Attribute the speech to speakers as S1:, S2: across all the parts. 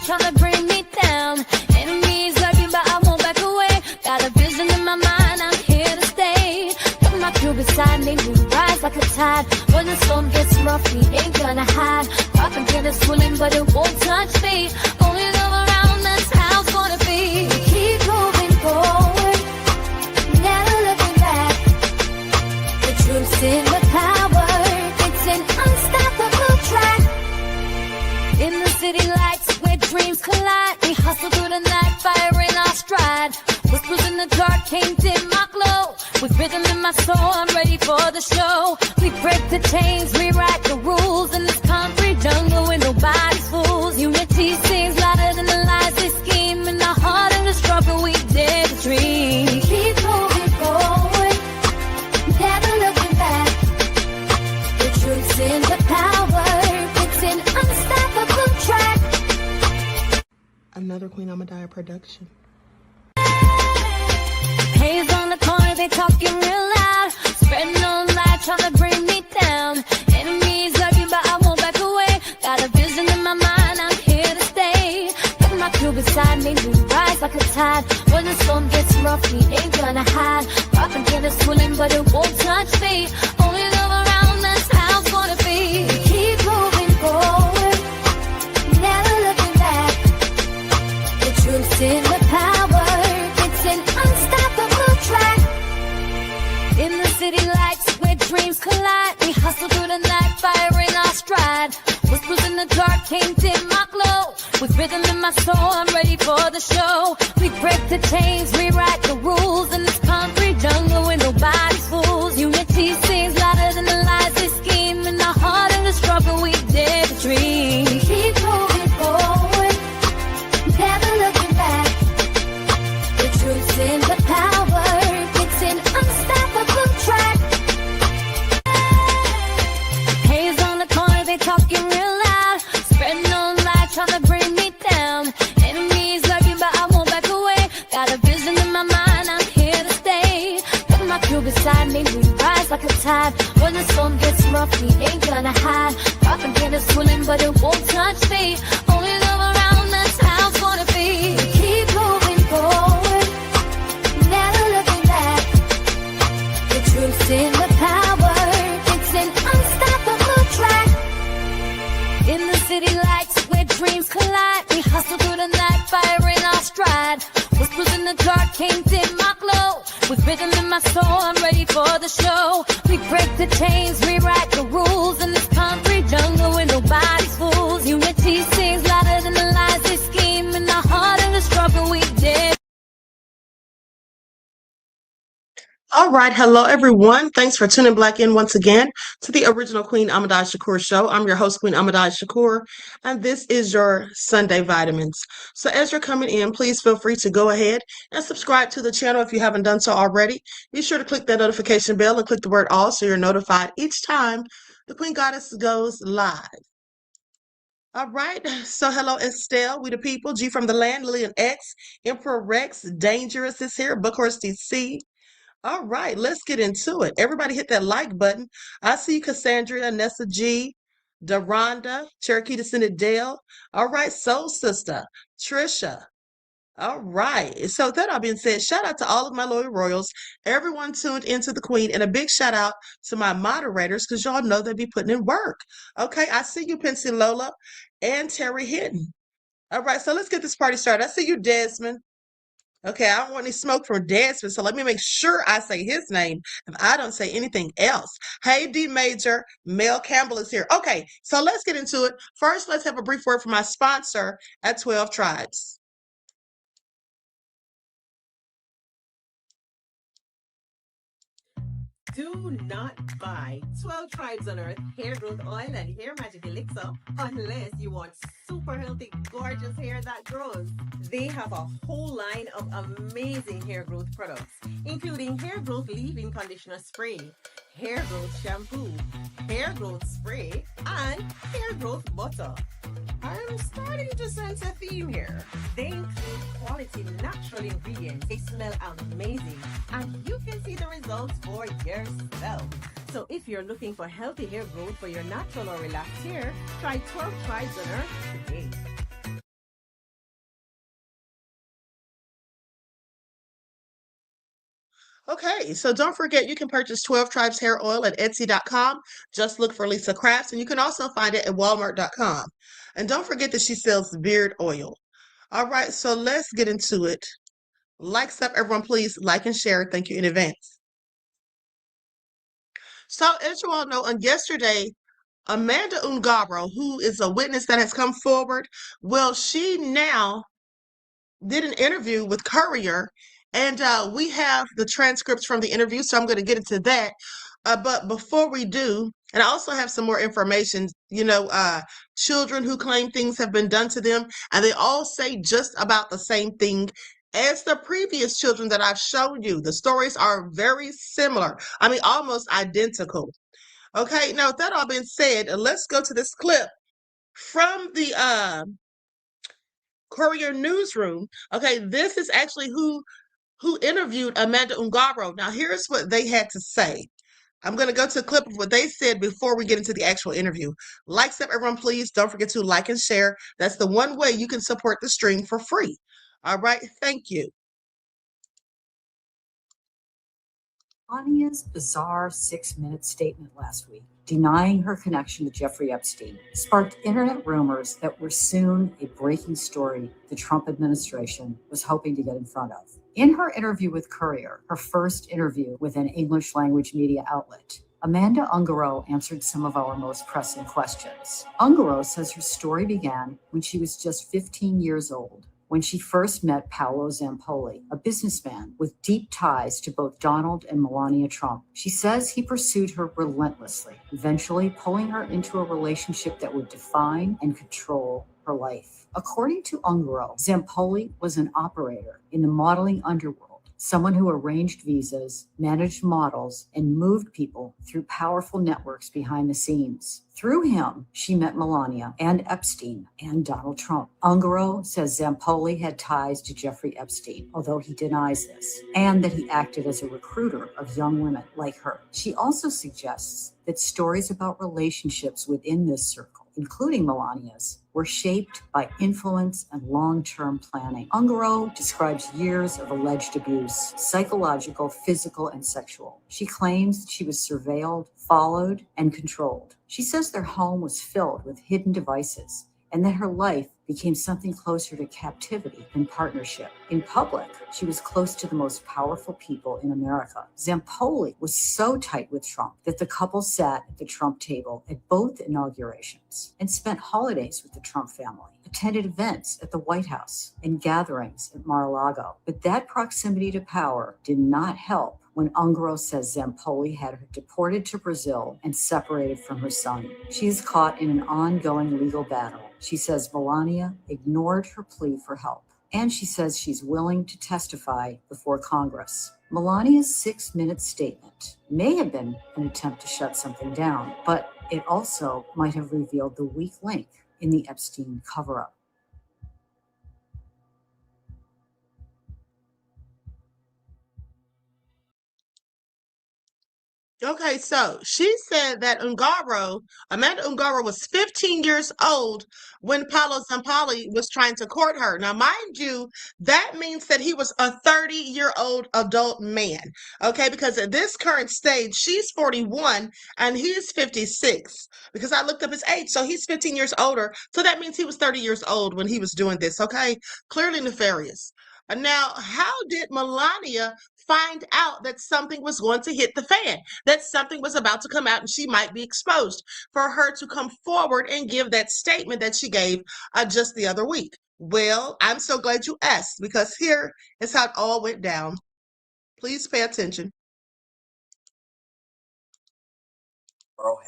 S1: trying to bring me down. Enemies lurking, but I won't back away. Got a vision in my mind, I'm here to stay. Got my crew beside me, we rise like a tide. When the storm gets rough, we ain't gonna hide. Propaganda swirling, but it won't touch me. Only love around, that's how it's gonna be. We keep moving forward, never looking back. The truth's in the power, it's an unstoppable track. In the city lights where dreams collide, we hustle through the night, fire in our stride. Whispers in the dark can't dim my glow. With rhythm in my soul, I'm ready for the show. We break the chains, rewrite the rules in this concrete jungle where nobody's fools. Unity sings louder than the lies they scheme. In our heart and the struggle, we dare to dream. We keep moving forward, never looking back. The truth's in the power, it's an unstoppable track.
S2: Another Queen Ahmadiyyah production.
S1: Haze on the corner, they talking real loud. Spreading on light, trying to bring me down. Enemies lurking, but I won't back away. Got a vision in my mind, I'm here to stay. Got my crew beside me, we rise like a tide. When the storm gets rough, we ain't gonna hide. Propaganda swirling, but it won't touch me. Only love around, that's how it's gonna be. We keep moving forward, never looking back. The truth's in the power, it's an unstoppable track. In the city lights where dreams collide, we hustle through the night, fire in our stride. Whispers in the dark can't dim my glow. With rhythm in my soul, I'm ready for the show. We break the chains, rewrite the rules in this concrete jungle where nobody's fools. Unity sings louder than the lies they scheme. In our heart and the struggle, we dare to dream. We keep moving forward, never looking back. The truth's in the power, it's an unstoppable track. Haze on the corner, they talking real loud. Spreading on light, trying to bring me down. Enemies lurking, but I won't back away. Got a vision in my mind, I'm here to stay. Got my crew beside me, we rise like a tide. When the storm gets rough, we ain't gonna hide. Propaganda swirling, but it won't touch me. Only love around, that's how it's gonna be. We keep moving forward, never looking back. The truth's in the power, it's an unstoppable track. In the city lights where dreams collide, we hustle through the night, fire in our stride. Whispers in the dark can't dim my glow. With rhythm in my soul, I'm ready for the show. We break the chains, rewrite the rules in this concrete jungle where nobody's fools. Unity sings louder than the lies they scheme. In our heart and the struggle, we dare.
S2: All right. Hello, everyone. Thanks for tuning back in once again to the original Queen Ahmadiyyah Shakur show. I'm your host, Queen Ahmadiyyah Shakur, and this is your Sunday Vitamins. So as you're coming in, please feel free to go ahead and subscribe to the channel if you haven't done so already. Be sure to click that notification bell and click the word all so you're notified each time the Queen Goddess goes live. All right. So hello, Estelle, we the people, G from the land, Lillian X, Emperor Rex, Dangerous is here, Bookhorse DC. All right, let's get into it. Everybody hit that like button. I see Cassandra, Nessa G, Deronda, Cherokee Descendant Dale. All right, Soul Sister, Trisha. All right. So that all being said, shout out to all of my loyal royals, everyone tuned into the Queen, and a big shout out to my moderators because y'all know they be putting in work. Okay, I see you, Pensy Lola and Terry Hinton. All right, so let's get this party started. I see you, Desmond. Okay, I don't want any smoke from Desmond, so let me make sure I say his name if I don't say anything else. Hey, D Major, Mel Campbell is here. Okay, so let's get into it. First, let's have a brief word from my sponsor at 12 Tribes.
S3: Do not buy 12 Tribes on Earth hair growth oil and hair magic elixir unless you want super healthy, gorgeous hair that grows. They have a whole line of amazing hair growth products, including hair growth leave-in conditioner spray, hair growth shampoo, hair growth spray, and hair growth butter. I'm starting to sense a theme here. They include quality natural ingredients. They smell amazing, and you can see the results for yourself. So if you're looking for healthy hair growth for your natural or relaxed hair, try 12 Tribes on Earth today.
S2: Okay, so don't forget you can purchase 12 Tribes Hair Oil at Etsy.com. Just look for Lisa Crafts, and you can also find it at Walmart.com. And don't forget that she sells beard oil. All right, so let's get into it. Likes up, everyone, please like and share. Thank you in advance. So, as you all know, on yesterday, Amanda Ungaro, who is a witness that has come forward, well, she now did an interview with Courier, and we have the transcripts from the interview, so I'm going to get into that. But before we do, and I also have some more information, children who claim things have been done to them, and they all say just about the same thing as the previous children that I've shown you. The stories are very similar. I mean, almost identical. Okay, now with that all being said, let's go to this clip from the Courier newsroom. Okay, this is actually who interviewed Amanda Ungaro. Now, here's what they had to say. I'm going to go to a clip of what they said before we get into the actual interview. Likes up, everyone, please. Don't forget to like and share. That's the one way you can support the stream for free. All right, thank you.
S4: Melania's bizarre 6-minute statement last week, denying her connection to Jeffrey Epstein, sparked internet rumors that were soon a breaking story the Trump administration was hoping to get in front of. In her interview with Courier, her first interview with an English language media outlet, Amanda Ungaro answered some of our most pressing questions. Ungaro says her story began when she was just 15 years old, when she first met Paolo Zampoli, a businessman with deep ties to both Donald and Melania Trump. She says he pursued her relentlessly, eventually pulling her into a relationship that would define and control her life. According to Ungaro, Zampoli was an operator in the modeling underworld, someone who arranged visas, managed models, and moved people through powerful networks behind the scenes. Through him, she met Melania and Epstein and Donald Trump. Ungaro says Zampoli had ties to Jeffrey Epstein, although he denies this, and that he acted as a recruiter of young women like her. She also suggests that stories about relationships within this circle, including Melania's, were shaped by influence and long-term planning. Ungaro describes years of alleged abuse, psychological, physical, and sexual. She claims she was surveilled, followed, and controlled. She says their home was filled with hidden devices and that her life became something closer to captivity than partnership. In public, she was close to the most powerful people in America. Zampoli was so tight with Trump that the couple sat at the Trump table at both inaugurations and spent holidays with the Trump family, attended events at the White House and gatherings at Mar-a-Lago. But that proximity to power did not help when Ungaro says Zampoli had her deported to Brazil and separated from her son. She is caught in an ongoing legal battle. She says Melania ignored her plea for help, and she says she's willing to testify before Congress. Melania's 6-minute statement may have been an attempt to shut something down, but it also might have revealed the weak link in the Epstein cover-up.
S2: Okay, so she said that Amanda Ungaro was 15 years old when Paolo Zampoli was trying to court her. Now, mind you, that means that he was a 30-year-old adult man, okay? Because at this current stage, she's 41 and he's 56 because I looked up his age. So he's 15 years older. So that means he was 30 years old when he was doing this, okay? Clearly nefarious. Now, how did Melania find out that something was going to hit the fan, that something was about to come out and she might be exposed, for her to come forward and give that statement that she gave just the other week? Well, I'm so glad you asked, because here is how it all went down. Please pay attention.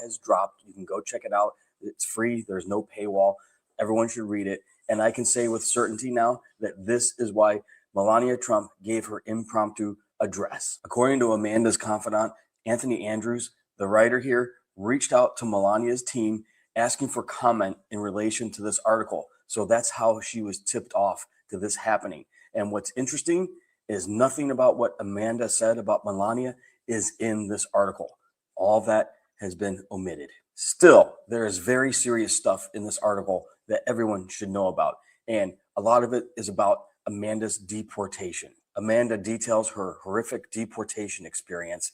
S5: Has dropped. You can go check it out. It's free. There's no paywall. Everyone should read it. And I can say with certainty now that this is why Melania Trump gave her impromptu address. According to Amanda's confidant, Anthony Andrews, the writer here, reached out to Melania's team asking for comment in relation to this article. So that's how she was tipped off to this happening. And what's interesting is nothing about what Amanda said about Melania is in this article. All that has been omitted. Still, there is very serious stuff in this article that everyone should know about. And a lot of it is about Amanda's deportation. Amanda details her horrific deportation experience.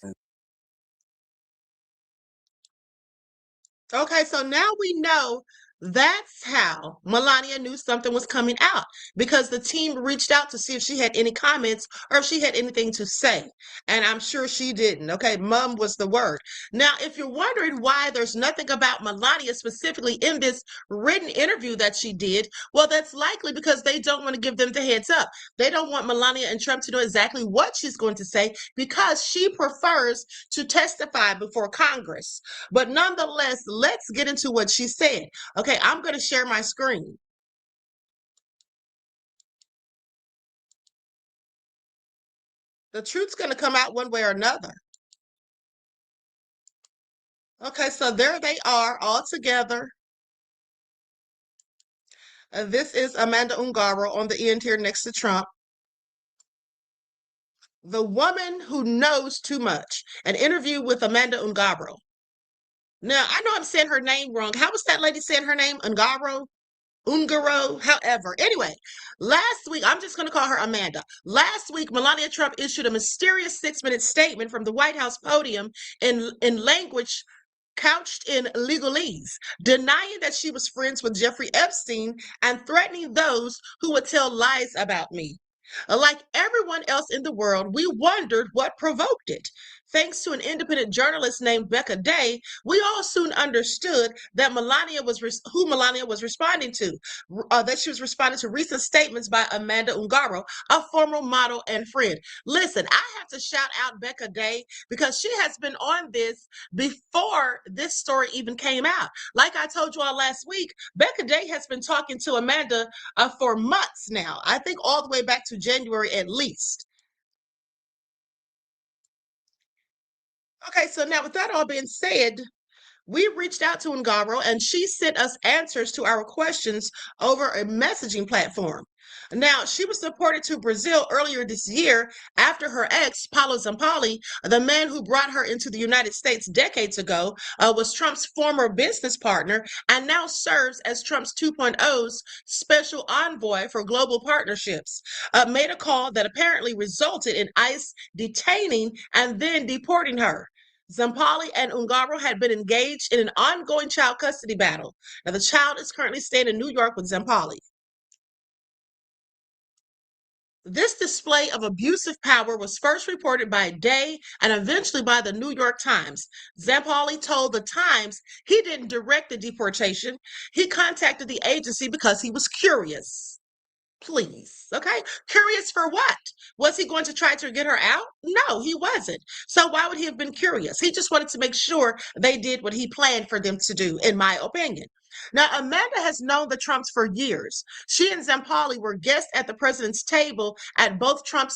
S2: Okay, so now we know that's how Melania knew something was coming out because the team reached out to see if she had any comments or if she had anything to say. And I'm sure she didn't. Okay, mum was the word. Now, if you're wondering why there's nothing about Melania specifically in this written interview that she did, well, that's likely because they don't want to give them the heads up. They don't want Melania and Trump to know exactly what she's going to say because she prefers to testify before Congress. But nonetheless, let's get into what she said. Okay, I'm going to share my screen. The truth's going to come out one way or another. Okay, so there they are all together. This is Amanda Ungaro on the end here next to Trump. The woman who knows too much. An interview with Amanda Ungaro. Now, I know I'm saying her name wrong. How was that lady saying her name? Ungaro, however. Anyway, last week, I'm just going to call her Amanda. Last week, Melania Trump issued a mysterious 6-minute statement from the White House podium in language couched in legalese, denying that she was friends with Jeffrey Epstein and threatening those who would tell lies about me. Like everyone else in the world, we wondered what provoked it. Thanks to an independent journalist named Becca Day, we all soon understood that who Melania was responding to, that she was responding to recent statements by Amanda Ungaro, a former model and friend. Listen, I have to shout out Becca Day because she has been on this before this story even came out. Like I told you all last week, Becca Day has been talking to Amanda for months now. I think all the way back to January at least. Okay, so now with that all being said, we reached out to Ungaro and she sent us answers to our questions over a messaging platform. Now, she was deported to Brazil earlier this year after her ex, Paulo Zampali, the man who brought her into the United States decades ago, was Trump's former business partner and now serves as Trump's 2.0's special envoy for global partnerships, made a call that apparently resulted in ICE detaining and then deporting her. Zampali and Ungaro had been engaged in an ongoing child custody battle. Now, the child is currently staying in New York with Zampali. This display of abusive power was first reported by Day and eventually by the New York Times. Zampali told the Times he didn't direct the deportation. He contacted the agency because he was curious. Please, okay? Curious for what? Was he going to try to get her out? No, he wasn't. So why would he have been curious? He just wanted to make sure they did what he planned for them to do, in my opinion. Now, Amanda has known the Trumps for years. She and Zampali were guests at the president's table at both Trump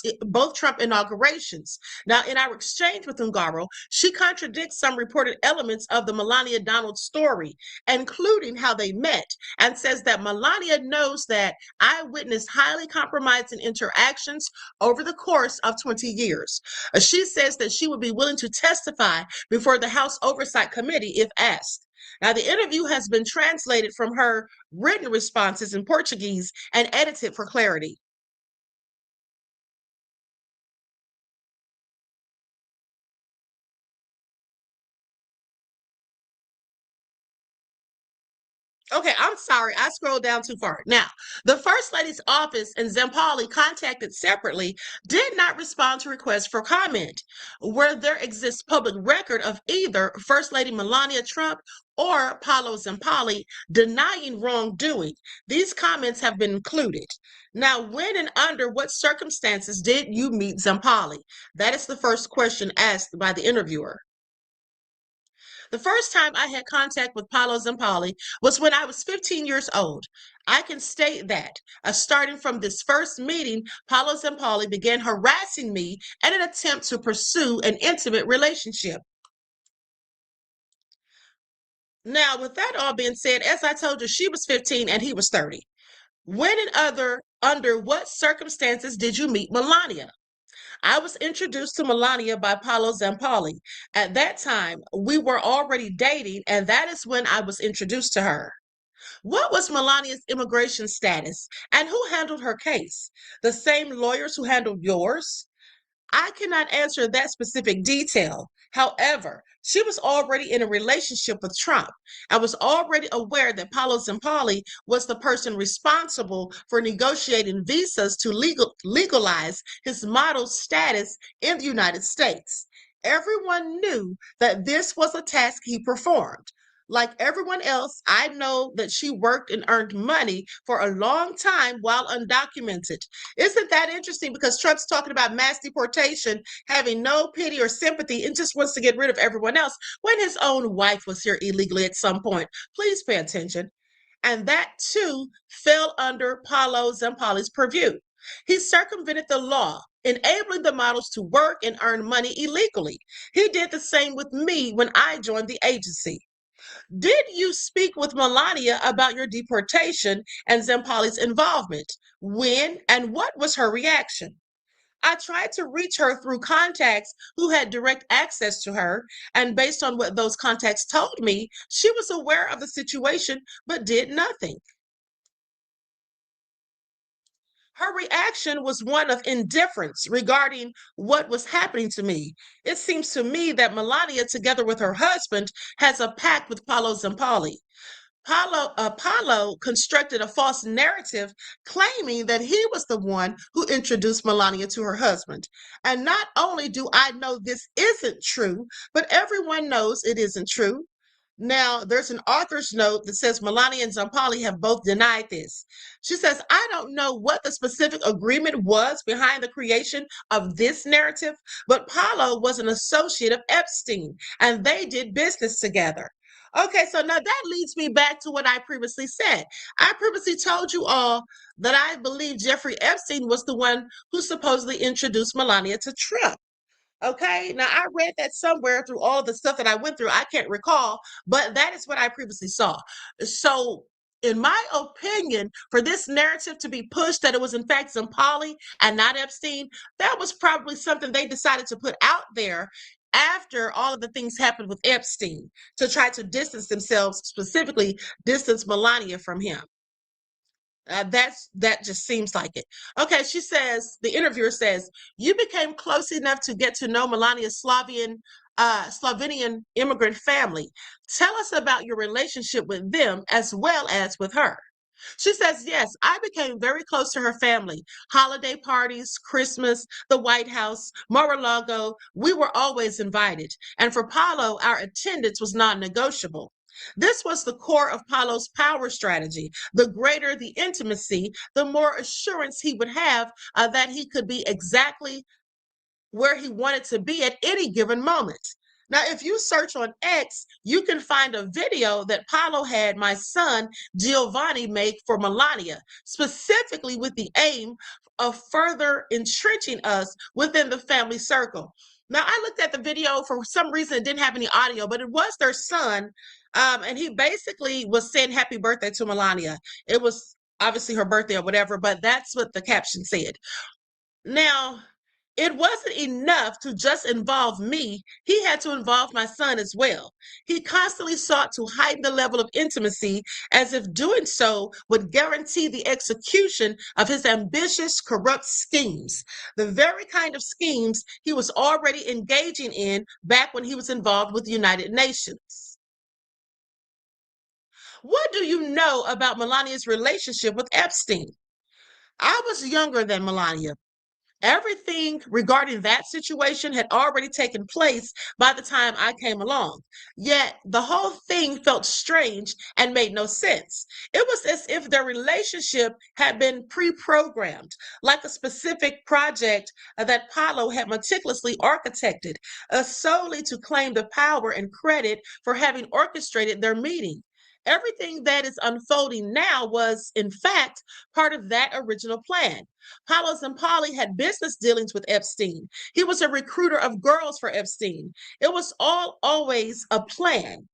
S2: inaugurations. Now, in our exchange with Ungaro, she contradicts some reported elements of the Melania Donald story, including how they met, and says that Melania knows that I witnessed highly compromising interactions over the course of 20 years. She says that she would be willing to testify before the House Oversight Committee if asked. Now, the interview has been translated from her written responses in Portuguese and edited for clarity. Okay, I'm sorry. I scrolled down too far. Now, the First Lady's office and Zampali, contacted separately, did not respond to requests for comment. Where there exists public record of either First Lady Melania Trump or Paulo Zampali denying wrongdoing, these comments have been included. Now, when and under what circumstances did you meet Zampali? That is the first question asked by the interviewer. The first time I had contact with Paulo Zampali was when I was 15 years old. I can state that, starting from this first meeting, Paulo Zampali began harassing me in an attempt to pursue an intimate relationship. Now, with that all being said, as I told you, she was 15 and he was 30. When and under what circumstances did you meet Melania? I was introduced to Melania by Paulo Zampali. At that time, we were already dating, and that is when I was introduced to her. What was Melania's immigration status and who handled her case? The same lawyers who handled yours? I cannot answer that specific detail. However, she was already in a relationship with Trump and was already aware that Paolo Zampalli was the person responsible for negotiating visas to legalize his model status in the United States. Everyone knew that this was a task he performed. Like everyone else, I know that she worked and earned money for a long time while undocumented. Isn't that interesting? Because Trump's talking about mass deportation, having no pity or sympathy, and just wants to get rid of everyone else when his own wife was here illegally at some point. Please pay attention. And that too fell under Paolo Zampalli's purview. He circumvented the law, enabling the models to work and earn money illegally. He did the same with me when I joined the agency. Did you speak with Melania about your deportation and Zampalli's involvement? When and what was her reaction? I tried to reach her through contacts who had direct access to her, and based on what those contacts told me, she was aware of the situation but did nothing. Her reaction was one of indifference regarding what was happening to me. It seems to me that Melania, together with her husband, has a pact with Paolo Zampalli. Paolo constructed a false narrative claiming that he was the one who introduced Melania to her husband. And not only do I know this isn't true, but everyone knows it isn't true. Now, there's an author's note that says Melania and Zampalli have both denied this. She says, I don't know what the specific agreement was behind the creation of this narrative, but Paolo was an associate of Epstein and they did business together. Okay, so now that leads me back to what I previously said. I previously told you all that I believe Jeffrey Epstein was the one who supposedly introduced Melania to Trump. Okay, now I read that somewhere through all the stuff that I went through. I can't recall, but that is what I previously saw. So, in my opinion, for this narrative to be pushed that it was in fact Zampalli and not Epstein, that was probably something they decided to put out there after all of the things happened with Epstein to try to distance themselves, specifically distance Melania from him. That just seems like it. Okay, she says, the interviewer says, you became close enough to get to know Melania's Slovenian immigrant family. Tell us about your relationship with them as well as with her. She says, yes, I became very close to her family. Holiday parties, Christmas, the White House, Mar-a-Lago, we were always invited. And for Paolo, our attendance was non-negotiable. This was the core of Paolo's power strategy. The greater the intimacy, the more assurance he would have that he could be exactly where he wanted to be at any given moment. Now, if you search on X, you can find a video that Paolo had my son Giovanni make for Melania, specifically with the aim of further entrenching us within the family circle. Now, I looked at the video. For some reason, it didn't have any audio, but it was their son. And he basically was saying happy birthday to Melania. It was obviously her birthday or whatever, but that's what the caption said. Now, it wasn't enough to just involve me. He had to involve my son as well. He constantly sought to heighten the level of intimacy as if doing so would guarantee the execution of his ambitious, corrupt schemes, the very kind of schemes he was already engaging in back when he was involved with the United Nations. What do you know about Melania's relationship with Epstein? I was younger than Melania. Everything regarding that situation had already taken place by the time I came along. Yet the whole thing felt strange and made no sense. It was as if their relationship had been pre-programmed, like a specific project that Paolo had meticulously architected, solely to claim the power and credit for having orchestrated their meeting. Everything that is unfolding now was, in fact, part of that original plan. Paolo Zampalli had business dealings with Epstein. He was a recruiter of girls for Epstein. It was all always a plan.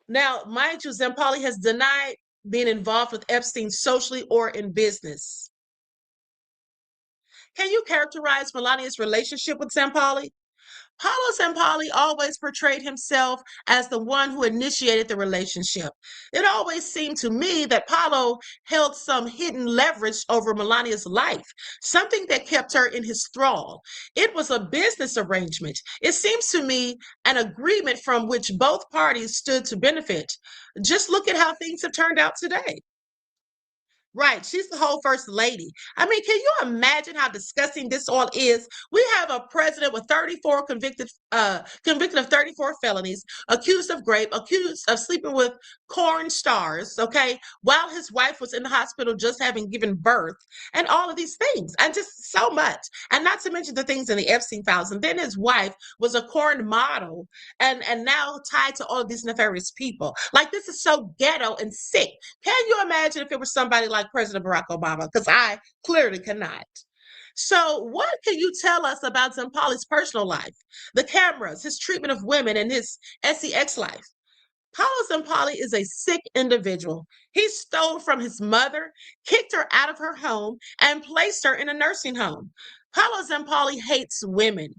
S2: Now, mind you, Zampalli has denied being involved with Epstein socially or in business. Can you characterize Melania's relationship with Zampalli? Paulo Zampali always portrayed himself as the one who initiated the relationship. It always seemed to me that Paulo held some hidden leverage over Melania's life, something that kept her in his thrall. It was a business arrangement. It seems to me an agreement from which both parties stood to benefit. Just look at how things have turned out today. Right. She's the whole first lady. I mean, can you imagine how disgusting this all is? We have a president with 34 convicted of 34 felonies, accused of rape, accused of sleeping with corn stars, okay, while his wife was in the hospital just having given birth, and all of these things, and just so much. And not to mention the things in the Epstein files. And then his wife was a corn model and now tied to all of these nefarious people. Like, this is so ghetto and sick. Can you imagine if it was somebody like President Barack Obama? Because I clearly cannot. So, what can you tell us about Zampali's personal life, the cameras, his treatment of women, and his sex life? Paulo Zampali is a sick individual. He stole from his mother, kicked her out of her home, and placed her in a nursing home. Paulo Zampali hates women.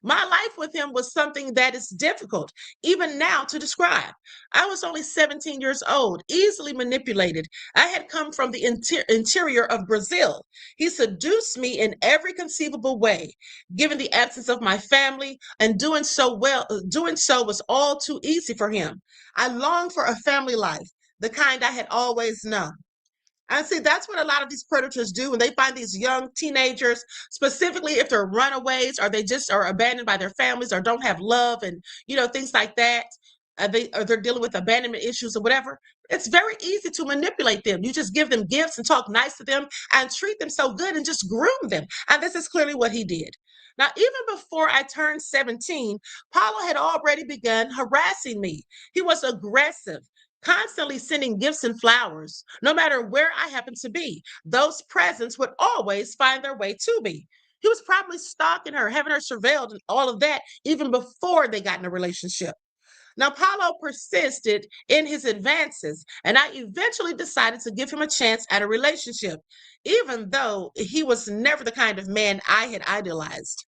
S2: My life with him was something that is difficult, even now, to describe. I was only 17 years old, easily manipulated. I had come from the interior of Brazil. He seduced me in every conceivable way, given the absence of my family, and doing so was all too easy for him. I longed for a family life, the kind I had always known. And see, that's what a lot of these predators do when they find these young teenagers, specifically if they're runaways or they just are abandoned by their families or don't have love and, things like that. They're dealing with abandonment issues or whatever. It's very easy to manipulate them. You just give them gifts and talk nice to them and treat them so good and just groom them. And this is clearly what he did. Now, even before I turned 17, Paulo had already begun harassing me. He was aggressive, constantly sending gifts and flowers. No matter where I happened to be, those presents would always find their way to me. He was probably stalking her, having her surveilled, and all of that even before they got in a relationship. Now, Paulo persisted in his advances, and I eventually decided to give him a chance at a relationship, even though he was never the kind of man I had idealized.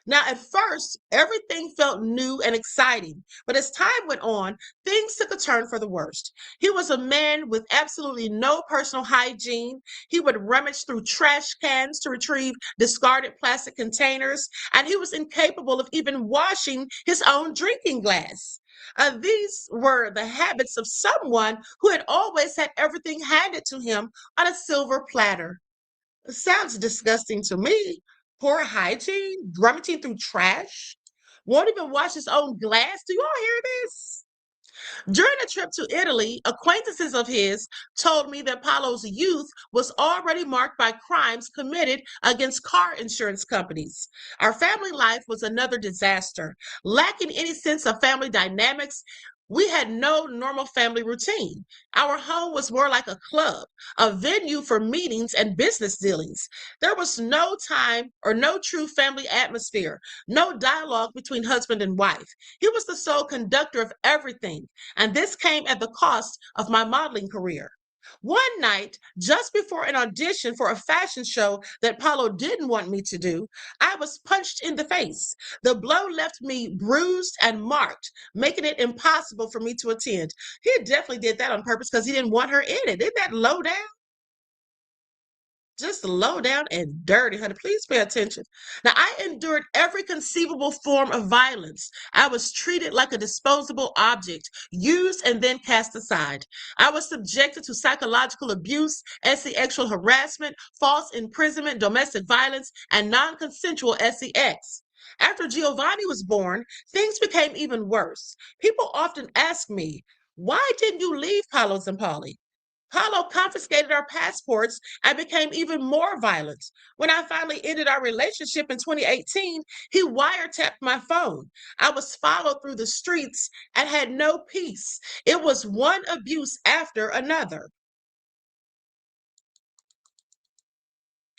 S2: Now, at first, everything felt new and exciting, but as time went on, things took a turn for the worst. He was a man with absolutely no personal hygiene. He would rummage through trash cans to retrieve discarded plastic containers, and he was incapable of even washing his own drinking glass. These were the habits of someone who had always had everything handed to him on a silver platter. Sounds disgusting to me. Poor hygiene, rummaging through trash, won't even wash his own glass. Do you all hear this? During a trip to Italy, acquaintances of his told me that Paulo's youth was already marked by crimes committed against car insurance companies. Our family life was another disaster. Lacking any sense of family dynamics, we had no normal family routine. Our home was more like a club, a venue for meetings and business dealings. There was no time or no true family atmosphere, no dialogue between husband and wife. He was the sole conductor of everything, and this came at the cost of my modeling career. One night, just before an audition for a fashion show that Paulo didn't want me to do, I was punched in the face. The blow left me bruised and marked, making it impossible for me to attend. He definitely did that on purpose because he didn't want her in it. Isn't that low down? Just low down and dirty, honey. Please pay attention. Now, I endured every conceivable form of violence. I was treated like a disposable object, used and then cast aside. I was subjected to psychological abuse, sexual harassment, false imprisonment, domestic violence, and non-consensual sex. After Giovanni was born, things became even worse. People often ask me, why didn't you leave Paulo Zampali? Paulo confiscated our passports and became even more violent. When I finally ended our relationship in 2018, he wiretapped my phone. I was followed through the streets and had no peace. It was one abuse after another.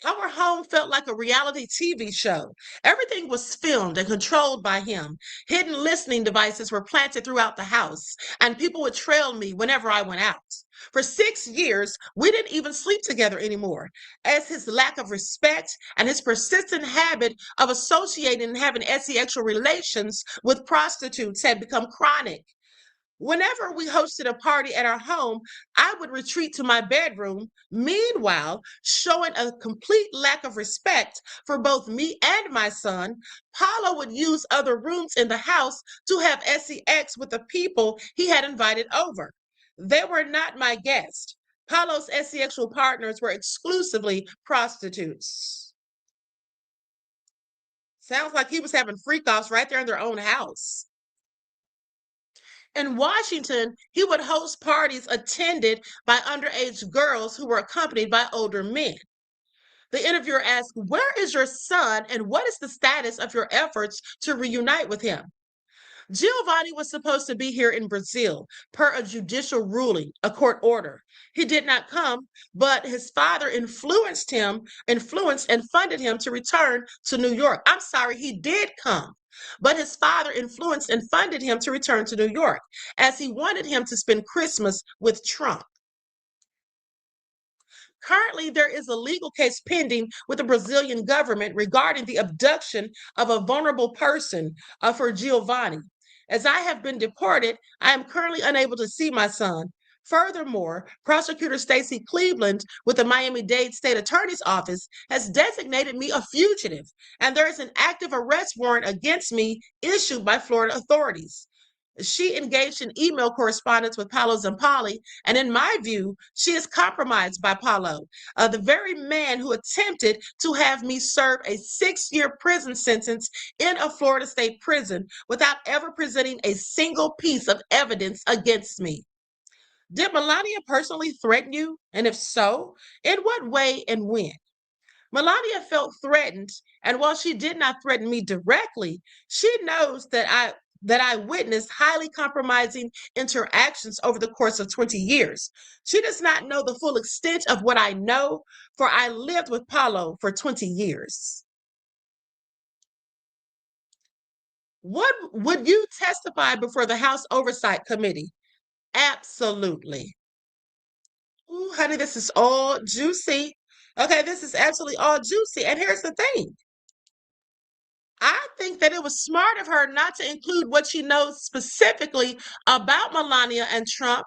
S2: Our home felt like a reality TV show. Everything was filmed and controlled by him. Hidden listening devices were planted throughout the house, and people would trail me whenever I went out. For 6 years, we didn't even sleep together anymore, as his lack of respect and his persistent habit of associating and having sexual relations with prostitutes had become chronic. Whenever we hosted a party at our home, I would retreat to my bedroom, meanwhile, showing a complete lack of respect for both me and my son. Paulo would use other rooms in the house to have sex with the people he had invited over. They were not my guests. Paulo's sexual partners were exclusively prostitutes. Sounds like he was having freak offs right there in their own house. In Washington, he would host parties attended by underage girls who were accompanied by older men. The interviewer asked, "Where is your son and what is the status of your efforts to reunite with him?" Giovanni was supposed to be here in Brazil per a judicial ruling, a court order. He did not come, but his father influenced and funded him to return to New York. I'm sorry, he did come, but his father influenced and funded him to return to New York as he wanted him to spend Christmas with Trump. Currently, there is a legal case pending with the Brazilian government regarding the abduction of a vulnerable person for Giovanni. As I have been deported, I am currently unable to see my son. Furthermore, prosecutor Stacey Cleveland with the Miami-Dade State Attorney's Office has designated me a fugitive, and there is an active arrest warrant against me issued by Florida authorities. She engaged in email correspondence with Paolo Zampali, and in my view, she is compromised by Paolo, the very man who attempted to have me serve a 6-year prison sentence in a Florida state prison without ever presenting a single piece of evidence against me. Did Melania personally threaten you? And if so, in what way and when? Melania felt threatened, and while she did not threaten me directly, she knows that I witnessed highly compromising interactions over the course of 20 years. She does not know the full extent of what I know, for I lived with Paulo for 20 years. What would you testify before the House Oversight Committee? Absolutely. Ooh, honey, this is all juicy. Okay, this is absolutely all juicy. And here's the thing. I think that it was smart of her not to include what she knows specifically about Melania and Trump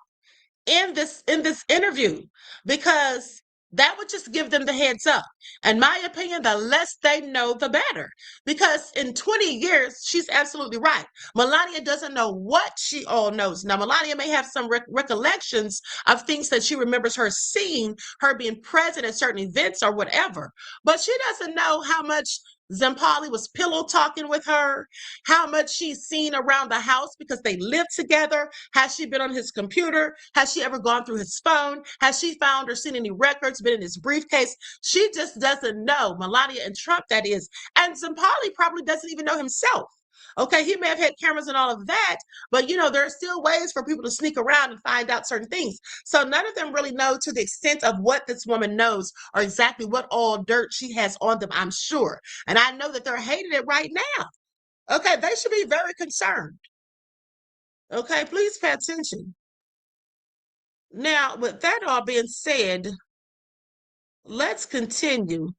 S2: in this interview, because that would just give them the heads up. In my opinion, the less they know, the better. Because in 20 years, she's absolutely right. Melania doesn't know what she all knows. Now, Melania may have some recollections of things that she remembers her seeing, her being present at certain events or whatever, but she doesn't know how much Zampali was pillow talking with her, how much she's seen around the house because they live together. Has she been on his computer? Has she ever gone through his phone? Has she found or seen any records, been in his briefcase? She just doesn't know. Melania and Trump, that is. And Zampali probably doesn't even know himself. Okay, he may have had cameras and all of that, but there are still ways for people to sneak around and find out certain things. So none of them really know to the extent of what this woman knows or exactly what all dirt she has on them, I'm sure. And I know that they're hating it right now. Okay, they should be very concerned. Okay, please pay attention. Now, with that all being said, let's continue.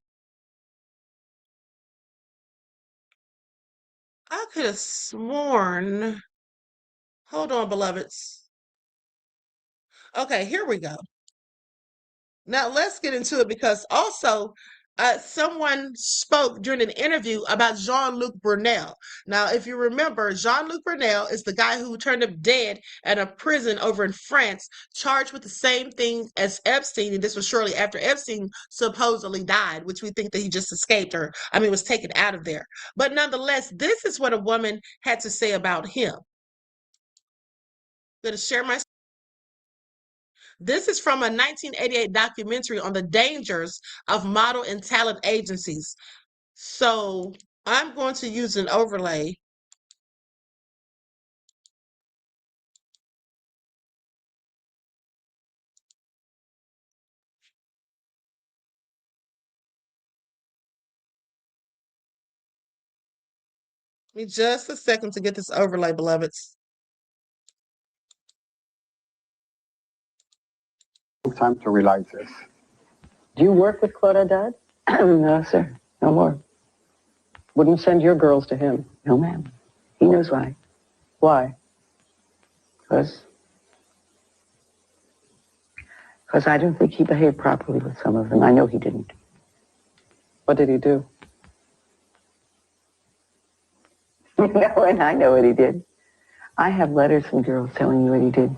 S2: I could have sworn. Hold on, beloveds. Okay, here we go. Now let's get into it, because also someone spoke during an interview about Jean-Luc Brunell. Now, if you remember, Jean-Luc Brunell is the guy who turned up dead at a prison over in France, charged with the same thing as Epstein, and this was shortly after Epstein supposedly died, which we think that he just escaped, or was taken out of there. But nonetheless, this is what a woman had to say about him. I'm going to share my. This is from a 1988 documentary on the dangers of model and talent agencies. So I'm going to use an overlay. Give me just a second to get this overlay, beloveds.
S6: Time to realize this.
S7: Do you work with Claudette? No, sir. No more. Wouldn't send your girls to him. No, ma'am. He knows why. Why? Because I don't think he behaved properly with some of them. I know he didn't. What did he do? No, and I know what he did. I have letters from girls telling me what he did.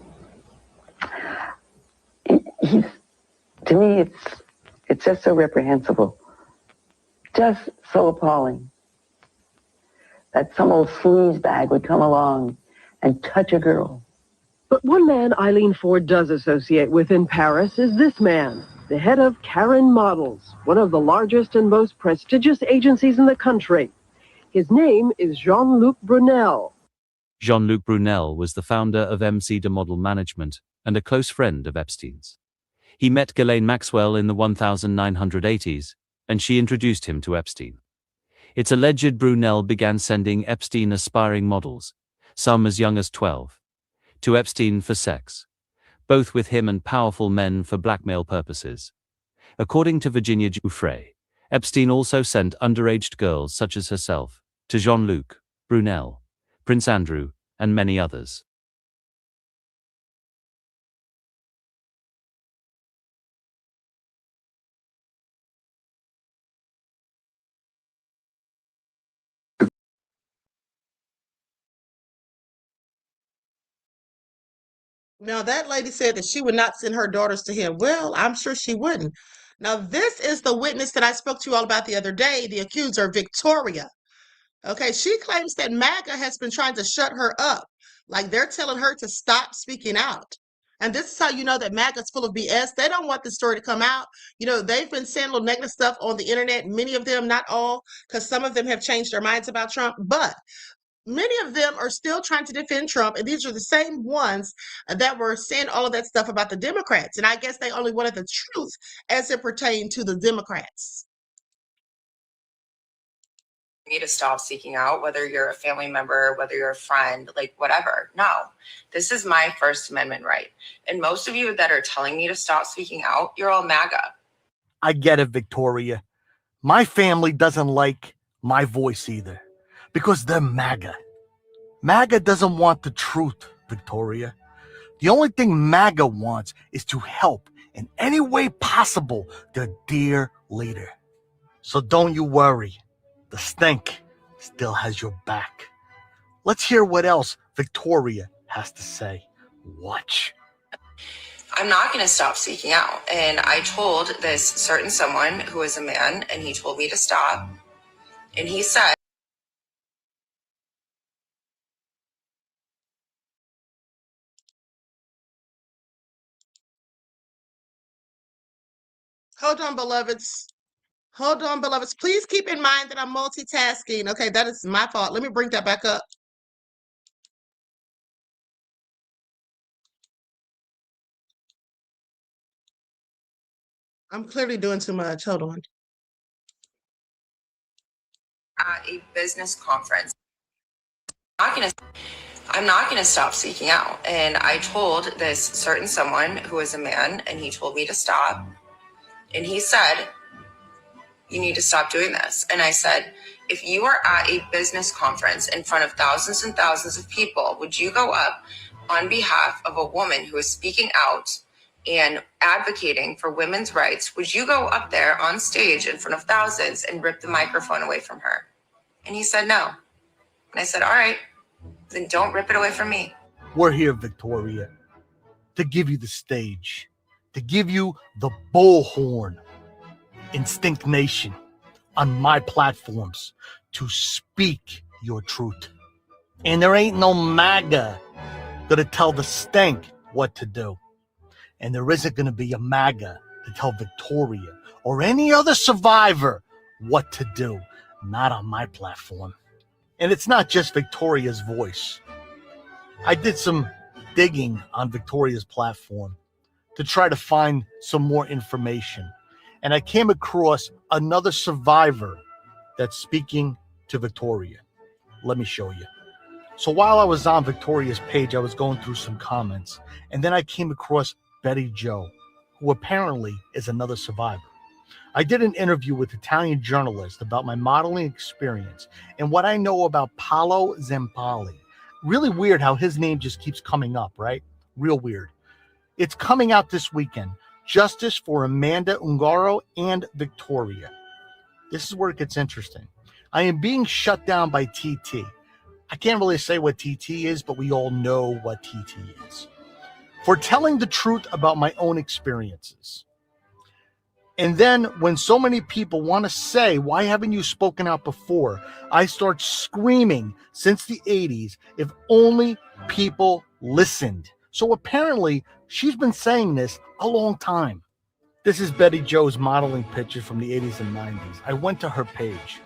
S7: He's, to me, it's just so reprehensible. Just so appalling that some old sleazebag would come along and touch a girl.
S8: But one man Eileen Ford does associate with in Paris is this man, the head of Karen Models, one of the largest and most prestigious agencies in the country. His name is Jean-Luc Brunell.
S9: Jean-Luc Brunell was the founder of MC de Model Management and a close friend of Epstein's. He met Ghislaine Maxwell in the 1980s, and she introduced him to Epstein. It's alleged Brunell began sending Epstein aspiring models, some as young as 12, to Epstein for sex, both with him and powerful men for blackmail purposes. According to Virginia Giuffre, Epstein also sent underage girls such as herself to Jean-Luc, Brunell, Prince Andrew, and many others.
S2: Now, that lady said that she would not send her daughters to him. Well, I'm sure she wouldn't. Now, this is the witness that I spoke to you all about the other day, the accuser, Victoria. Okay, she claims that MAGA has been trying to shut her up. Like they're telling her to stop speaking out. And this is how you know that MAGA is full of BS. They don't want this story to come out. You know, they've been saying little negative stuff on the internet, many of them, not all, because some of them have changed their minds about Trump. But many of them are still trying to defend Trump, and these are the same ones that were saying all of that stuff about the Democrats. And I guess they only wanted the truth as it pertained to the Democrats.
S10: You need to stop seeking out, whether you're a family member, whether you're a friend, like whatever. No, this is my First Amendment right. And most of you that are telling me to stop speaking out, you're all MAGA.
S11: I get it, Victoria. My family doesn't like my voice either because they're MAGA. MAGA doesn't want the truth, Victoria. The only thing MAGA wants is to help in any way possible their dear leader. So don't you worry. The stink still has your back. Let's hear what else Victoria has to say. Watch.
S10: I'm not going to stop seeking out. And I told this certain someone who is a man, and he told me to stop. And he said,
S2: Hold on, beloveds. Hold on, beloveds. Please keep in mind that I'm multitasking. Okay, that is my fault. Let me bring that back up. I'm clearly doing too much. Hold on.
S10: at a business conference, I'm not going to stop seeking out. And I told this certain someone who is a man, and he told me to stop. And he said, you need to stop doing this. And I said, if you are at a business conference in front of thousands and thousands of people, would you go up on behalf of a woman who is speaking out and advocating for women's rights? Would you go up there on stage in front of thousands and rip the microphone away from her? And he said, no. And I said, all right, then don't rip it away from me.
S11: We're here, Victoria, to give you the stage, to give you the bullhorn, Instinct Nation, on my platforms, to speak your truth. And there ain't no MAGA gonna tell the stink what to do. And there isn't gonna be a MAGA to tell Victoria or any other survivor what to do. Not on my platform. And it's not just Victoria's voice. I did some digging on Victoria's platform to try to find some more information. And I came across another survivor that's speaking to Victoria. Let me show you. So while I was on Victoria's page, I was going through some comments, and then I came across Betty Jo, who apparently is another survivor. I did an interview with Italian journalists about my modeling experience and what I know about Paolo Zampalli. Really weird how his name just keeps coming up, right? Real weird. It's coming out this weekend. Justice for Amanda Ungaro and Victoria. This is where it gets interesting. I am being shut down by TT. I can't really say what TT is, but we all know what TT is. For telling the truth about my own experiences. And then when so many people want to say, why haven't you spoken out before? I start screaming since the 80s, if only people listened. So apparently she's been saying this a long time. This is Betty Jo's modeling picture from the 80s and 90s. I went to her page.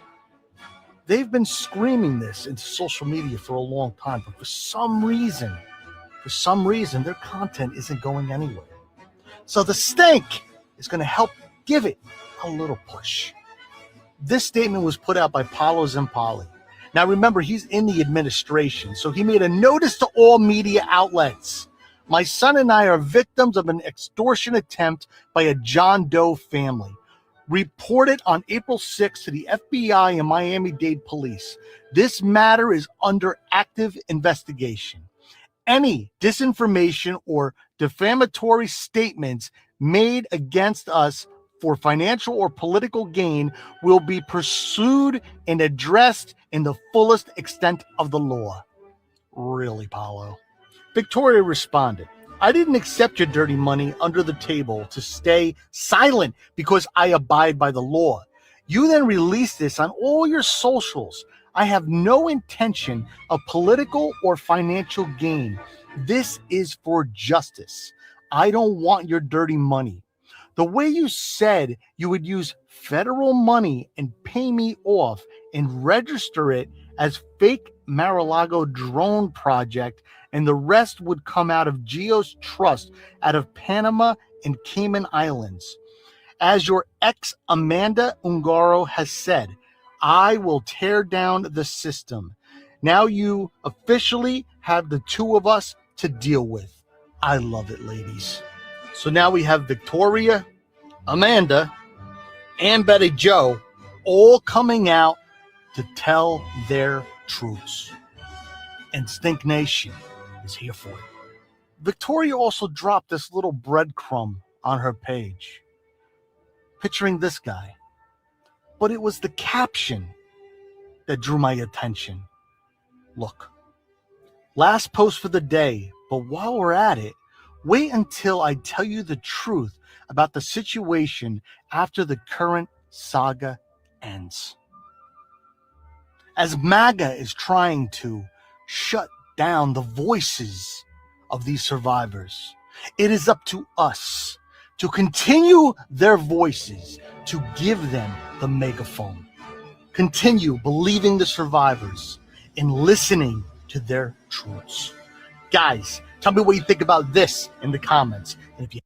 S11: They've been screaming this into social media for a long time, but for some reason, their content isn't going anywhere. So the stink is going to help give it a little push. This statement was put out by Paolo Zampalli. Now remember, he's in the administration, so he made a notice to all media outlets. My son and I are victims of an extortion attempt by a John Doe family. Reported on April 6th to the FBI and Miami-Dade police. This matter is under active investigation. Any disinformation or defamatory statements made against us for financial or political gain will be pursued and addressed in the fullest extent of the law. Really, Paolo? Victoria responded, I didn't accept your dirty money under the table to stay silent because I abide by the law. You then released this on all your socials. I have no intention of political or financial gain. This is for justice. I don't want your dirty money. The way you said you would use federal money and pay me off and register it as fake Mar-a-Lago drone project, and the rest would come out of Geo's trust out of Panama and Cayman Islands. As your ex Amanda Ungaro has said, I will tear down the system. Now you officially have the two of us to deal with. I love it, ladies. So now we have Victoria, Amanda, and Betty Jo all coming out to tell their truths. And Stink Nation is here for it. Victoria also dropped this little breadcrumb on her page, picturing this guy. But it was the caption that drew my attention. Look, last post for the day, but while we're at it, wait until I tell you the truth about the situation after the current saga ends. As MAGA is trying to shut down the voices of these survivors, it is up to us to continue their voices, to give them the megaphone. Continue believing the survivors and listening to their truths. Guys, tell me what you think about this in the comments. And if you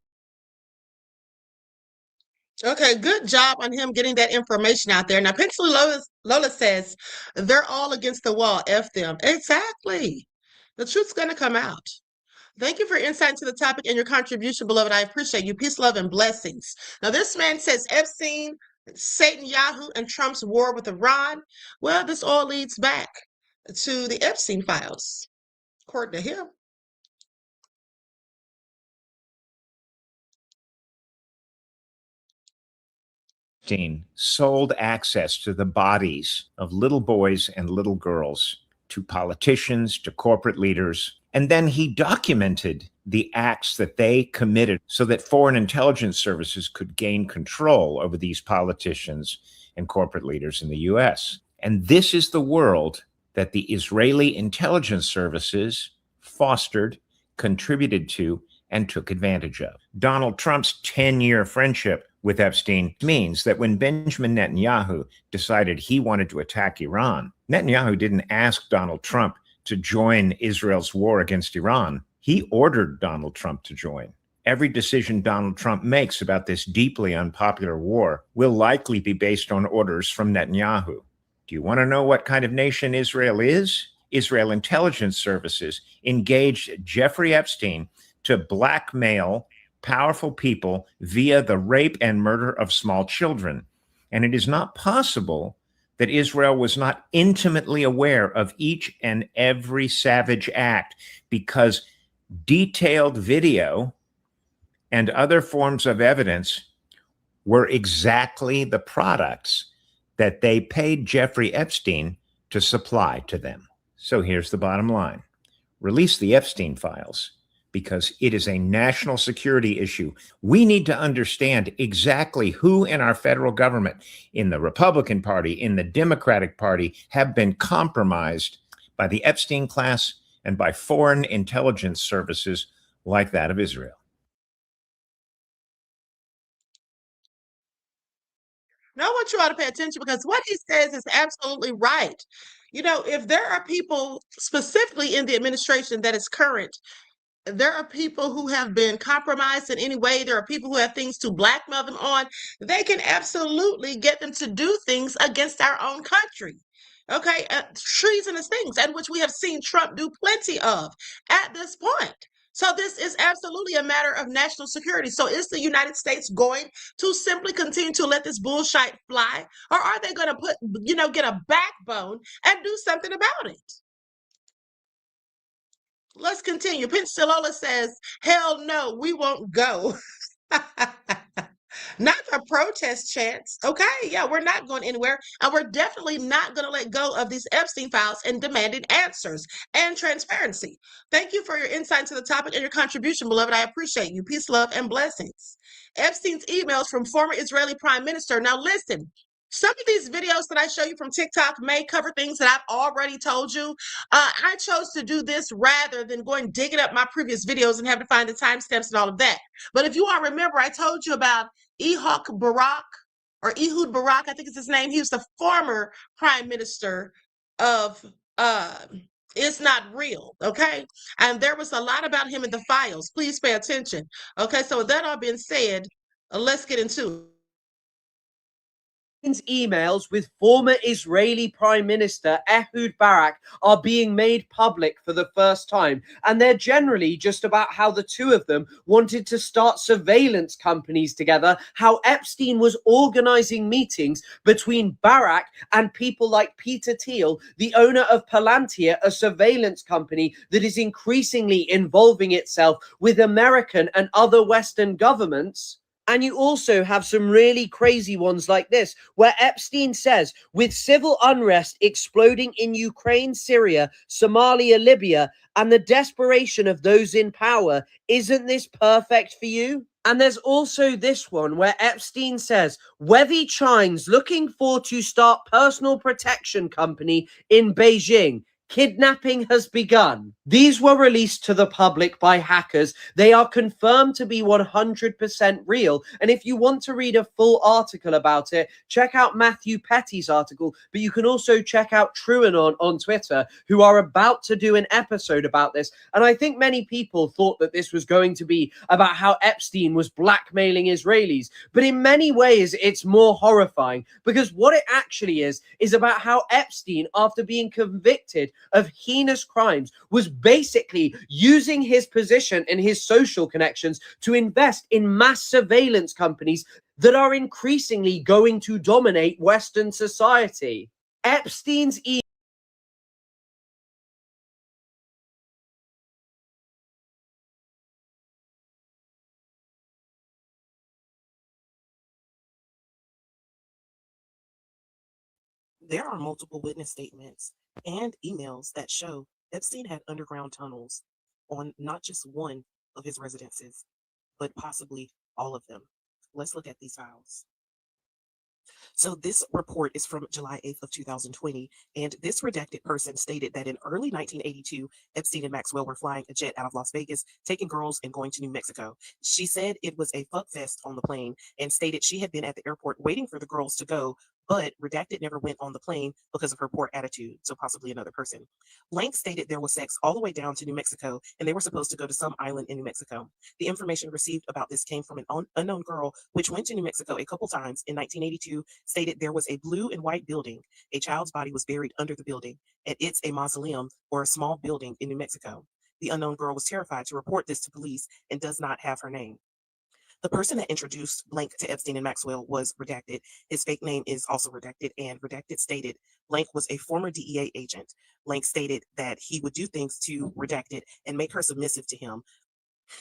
S2: Okay, good job on him getting that information out there. Now, Pixel Lola says, they're all against the wall. F them. Exactly. The truth's going to come out. Thank you for your insight into the topic and your contribution, beloved. I appreciate you. Peace, love, and blessings. Now, this man says Epstein, Satan, Yahoo, and Trump's war with Iran. Well, this all leads back to the Epstein files, according to him.
S12: Epstein sold access to the bodies of little boys and little girls to politicians, to corporate leaders, and then he documented the acts that they committed so that foreign intelligence services could gain control over these politicians and corporate leaders in the U.S. And this is the world that the Israeli intelligence services fostered, contributed to, and took advantage of. Donald Trump's 10-year friendship with Epstein means that when Benjamin Netanyahu decided he wanted to attack Iran, Netanyahu didn't ask Donald Trump to join Israel's war against Iran. He ordered Donald Trump to join. Every decision Donald Trump makes about this deeply unpopular war will likely be based on orders from Netanyahu. Do Do you want to know what kind of nation Israel is? Israel intelligence services engaged Jeffrey Epstein to blackmail powerful people via the rape and murder of small children. And it is not possible that Israel was not intimately aware of each and every savage act, because detailed video and other forms of evidence were exactly the products that they paid Jeffrey Epstein to supply to them. So here's the bottom line. Release the Epstein files, because it is a national security issue. We need to understand exactly who in our federal government, in the Republican Party, in the Democratic Party, have been compromised by the Epstein class and by foreign intelligence services like that of Israel.
S2: Now, I want you all to pay attention, because what he says is absolutely right. You know, if there are people specifically in the administration that is current, there are people who have been compromised in any way. There are people who have things to blackmail them on. They can absolutely get them to do things against our own country. Okay, treasonous things, and which we have seen Trump do plenty of at this point. So this is absolutely a matter of national security. So is the United States going to simply continue to let this bullshit fly, or are they going to get a backbone and do something about it? Let's continue. Pincilola says, hell no, we won't go. Not the protest chants. Okay, yeah, we're not going anywhere. And we're definitely not going to let go of these Epstein files and demanding answers and transparency. Thank you for your insight into the topic and your contribution, beloved. I appreciate you. Peace, love, and blessings. Epstein's emails from former Israeli Prime Minister. Now listen, some of these videos that I show you from TikTok may cover things that I've already told you. I chose to do this rather than going digging up my previous videos and having to find the timestamps and all of that. But if you all remember, I told you about Ehud Barak, I think it's his name. He was the former prime minister of It's Not Real, okay? And there was a lot about him in the files. Please pay attention. Okay, so with that all being said, let's get into it.
S13: Emails with former Israeli Prime Minister Ehud Barak are being made public for the first time, and they're generally just about how the two of them wanted to start surveillance companies together, how Epstein was organizing meetings between Barak and people like Peter Thiel, the owner of Palantir, a surveillance company that is increasingly involving itself with American and other Western governments. And you also have some really crazy ones like this, where Epstein says, with civil unrest exploding in Ukraine, Syria, Somalia, Libya, and the desperation of those in power, isn't this perfect for you? And there's also this one where Epstein says, Wevy Chines looking for to start personal protection company in Beijing. Kidnapping has begun. These were released to the public by hackers. They are confirmed to be 100% real. And if you want to read a full article about it, check out Matthew Petty's article. But you can also check out TrueAnon on Twitter, who are about to do an episode about this. And I think many people thought that this was going to be about how Epstein was blackmailing Israelis. But in many ways, it's more horrifying, because what it actually is about how Epstein, after being convicted of heinous crimes, was basically using his position and his social connections to invest in mass surveillance companies that are increasingly going to dominate Western society. Epstein's
S14: There are multiple witness statements and emails that show Epstein had underground tunnels on not just one of his residences, but possibly all of them. Let's look at these files. So this report is from July 8th of 2020, and this redacted person stated that in early 1982, Epstein and Maxwell were flying a jet out of Las Vegas, taking girls and going to New Mexico. She said it was a fuck fest on the plane and stated she had been at the airport waiting for the girls to go but Redacted never went on the plane because of her poor attitude, so possibly another person. Blank stated there was sex all the way down to New Mexico, and they were supposed to go to some island in New Mexico. The information received about this came from an unknown girl, which went to New Mexico a couple times in 1982, stated there was a blue and white building. A child's body was buried under the building, and it's a mausoleum or a small building in New Mexico. The unknown girl was terrified to report this to police and does not have her name. The person that introduced Blank to Epstein and Maxwell was Redacted. His fake name is also Redacted, and Redacted stated Blank was a former DEA agent. Blank stated that he would do things to Redacted and make her submissive to him.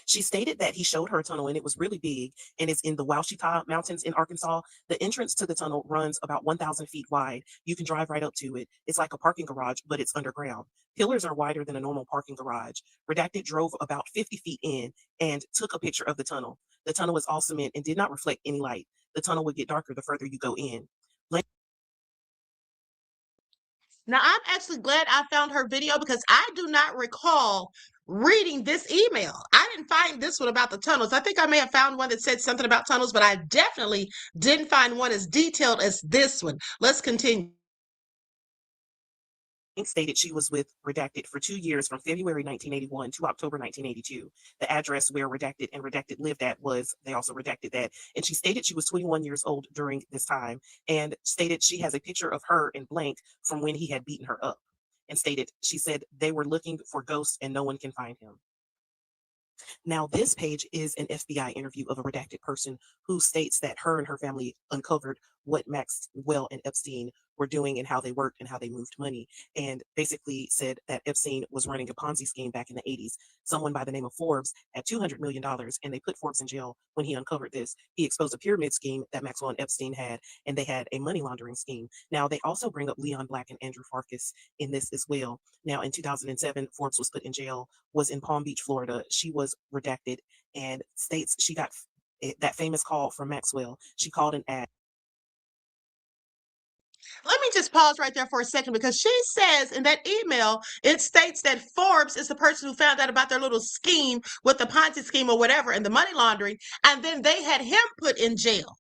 S14: She stated that he showed her a tunnel and it was really big and it's in the Washita Mountains in Arkansas. The entrance to the tunnel runs about 1,000 feet wide. You can drive right up to it. It's like a parking garage, but it's underground. Pillars are wider than a normal parking garage. Redacted drove about 50 feet in and took a picture of the tunnel. The tunnel was all cement and did not reflect any light. The tunnel would get darker the further you go in.
S2: Now, I'm actually glad I found her video because I do not recall reading this email. I didn't find this one about the tunnels. I think I may have found one that said something about tunnels, but I definitely didn't find one as detailed as this one. Let's continue.
S14: Stated she was with Redacted for 2 years from February 1981 to October 1982. The address where Redacted and Redacted lived at was, they also redacted that. And she stated she was 21 years old during this time and stated she has a picture of her and Blank from when he had beaten her up. And stated, she said they were looking for ghosts and no one can find him. Now, this page is an FBI interview of a redacted person who states that her and her family uncovered what Maxwell and Epstein were doing and how they worked and how they moved money, and basically said that Epstein was running a Ponzi scheme back in the 80s. Someone by the name of Forbes had $200 million, and they put Forbes in jail when he uncovered this. He exposed a pyramid scheme that Maxwell and Epstein had, and they had a money laundering scheme. Now, they also bring up Leon Black and Andrew Farkas in this as well. Now, in 2007, Forbes was put in jail, was in Palm Beach, Florida. She was redacted and states she got that famous call from Maxwell. She called and asked.
S2: Let me just pause right there for a second because she says in that email, it states that Forbes is the person who found out about their little scheme with the Ponzi scheme or whatever and the money laundering, and then they had him put in jail.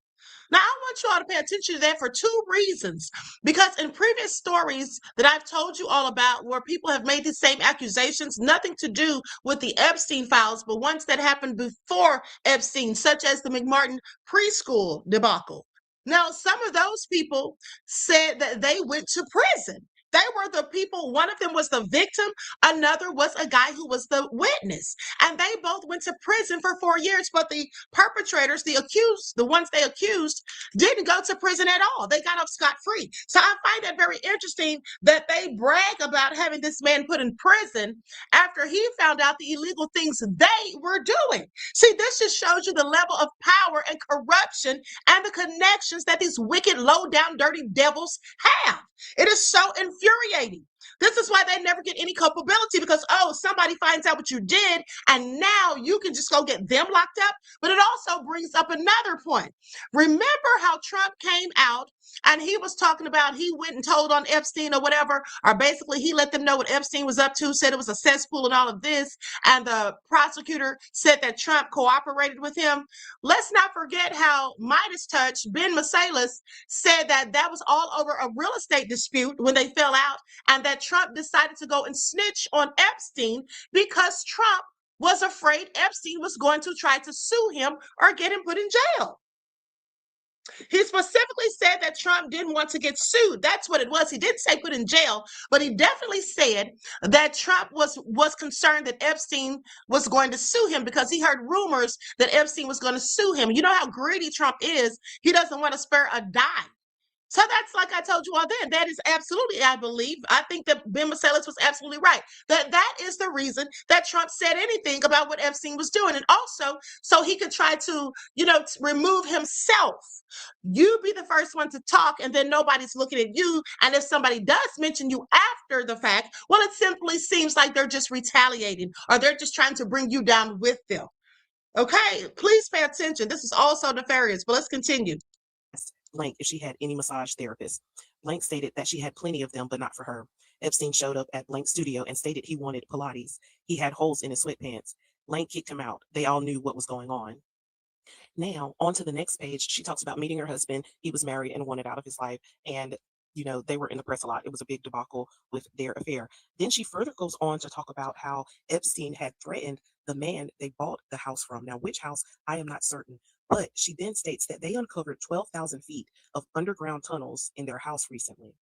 S2: Now, I want you all to pay attention to that for two reasons. Because in previous stories that I've told you all about where people have made the same accusations, nothing to do with the Epstein files, but ones that happened before Epstein, such as the McMartin preschool debacle. Now, some of those people said that they went to prison. They were the people, one of them was the victim, another was a guy who was the witness. And they both went to prison for 4 years, but the perpetrators, the accused, the ones they accused, didn't go to prison at all. They got off scot-free. So I find that very interesting that they brag about having this man put in prison after he found out the illegal things they were doing. See, this just shows you the level of power and corruption and the connections that these wicked, low-down, dirty devils have. It is so infuriating. This is why they never get any culpability because, oh, somebody finds out what you did and now you can just go get them locked up. But it also brings up another point. Remember how Trump came out and he was talking about he went and told on Epstein or whatever, or basically he let them know what Epstein was up to, said it was a cesspool and all of this. And the prosecutor said that Trump cooperated with him. Let's not forget how Midas Touch, Ben Masalis, said that that was all over a real estate dispute when they fell out and that Trump decided to go and snitch on Epstein because Trump was afraid Epstein was going to try to sue him or get him put in jail. He specifically said that Trump didn't want to get sued. That's what it was. He didn't say put in jail, but he definitely said that Trump was concerned that Epstein was going to sue him because he heard rumors that Epstein was going to sue him. You know how greedy Trump is. He doesn't want to spare a dime. So that's like I told you all then. That is absolutely, I believe, I think that Ben Masalis was absolutely right. That is the reason that Trump said anything about what Epstein was doing. And also, so he could try to, remove himself. You be the first one to talk and then nobody's looking at you. And if somebody does mention you after the fact, well, it simply seems like they're just retaliating or they're just trying to bring you down with them. Okay, please pay attention. This is also nefarious, but let's continue.
S14: Blank if she had any massage therapist. Blank stated that she had plenty of them, but not for her. Epstein showed up at Blank's studio and stated he wanted Pilates. He had holes in his sweatpants. Blank kicked him out. They all knew what was going on. Now, on to the next page, she talks about meeting her husband. He was married and wanted out of his life. And, you know, they were in the press a lot. It was a big debacle with their affair. Then she further goes on to talk about how Epstein had threatened the man they bought the house from. Now, which house, I am not certain. But she then states that they uncovered 12,000 feet of underground tunnels in their house recently.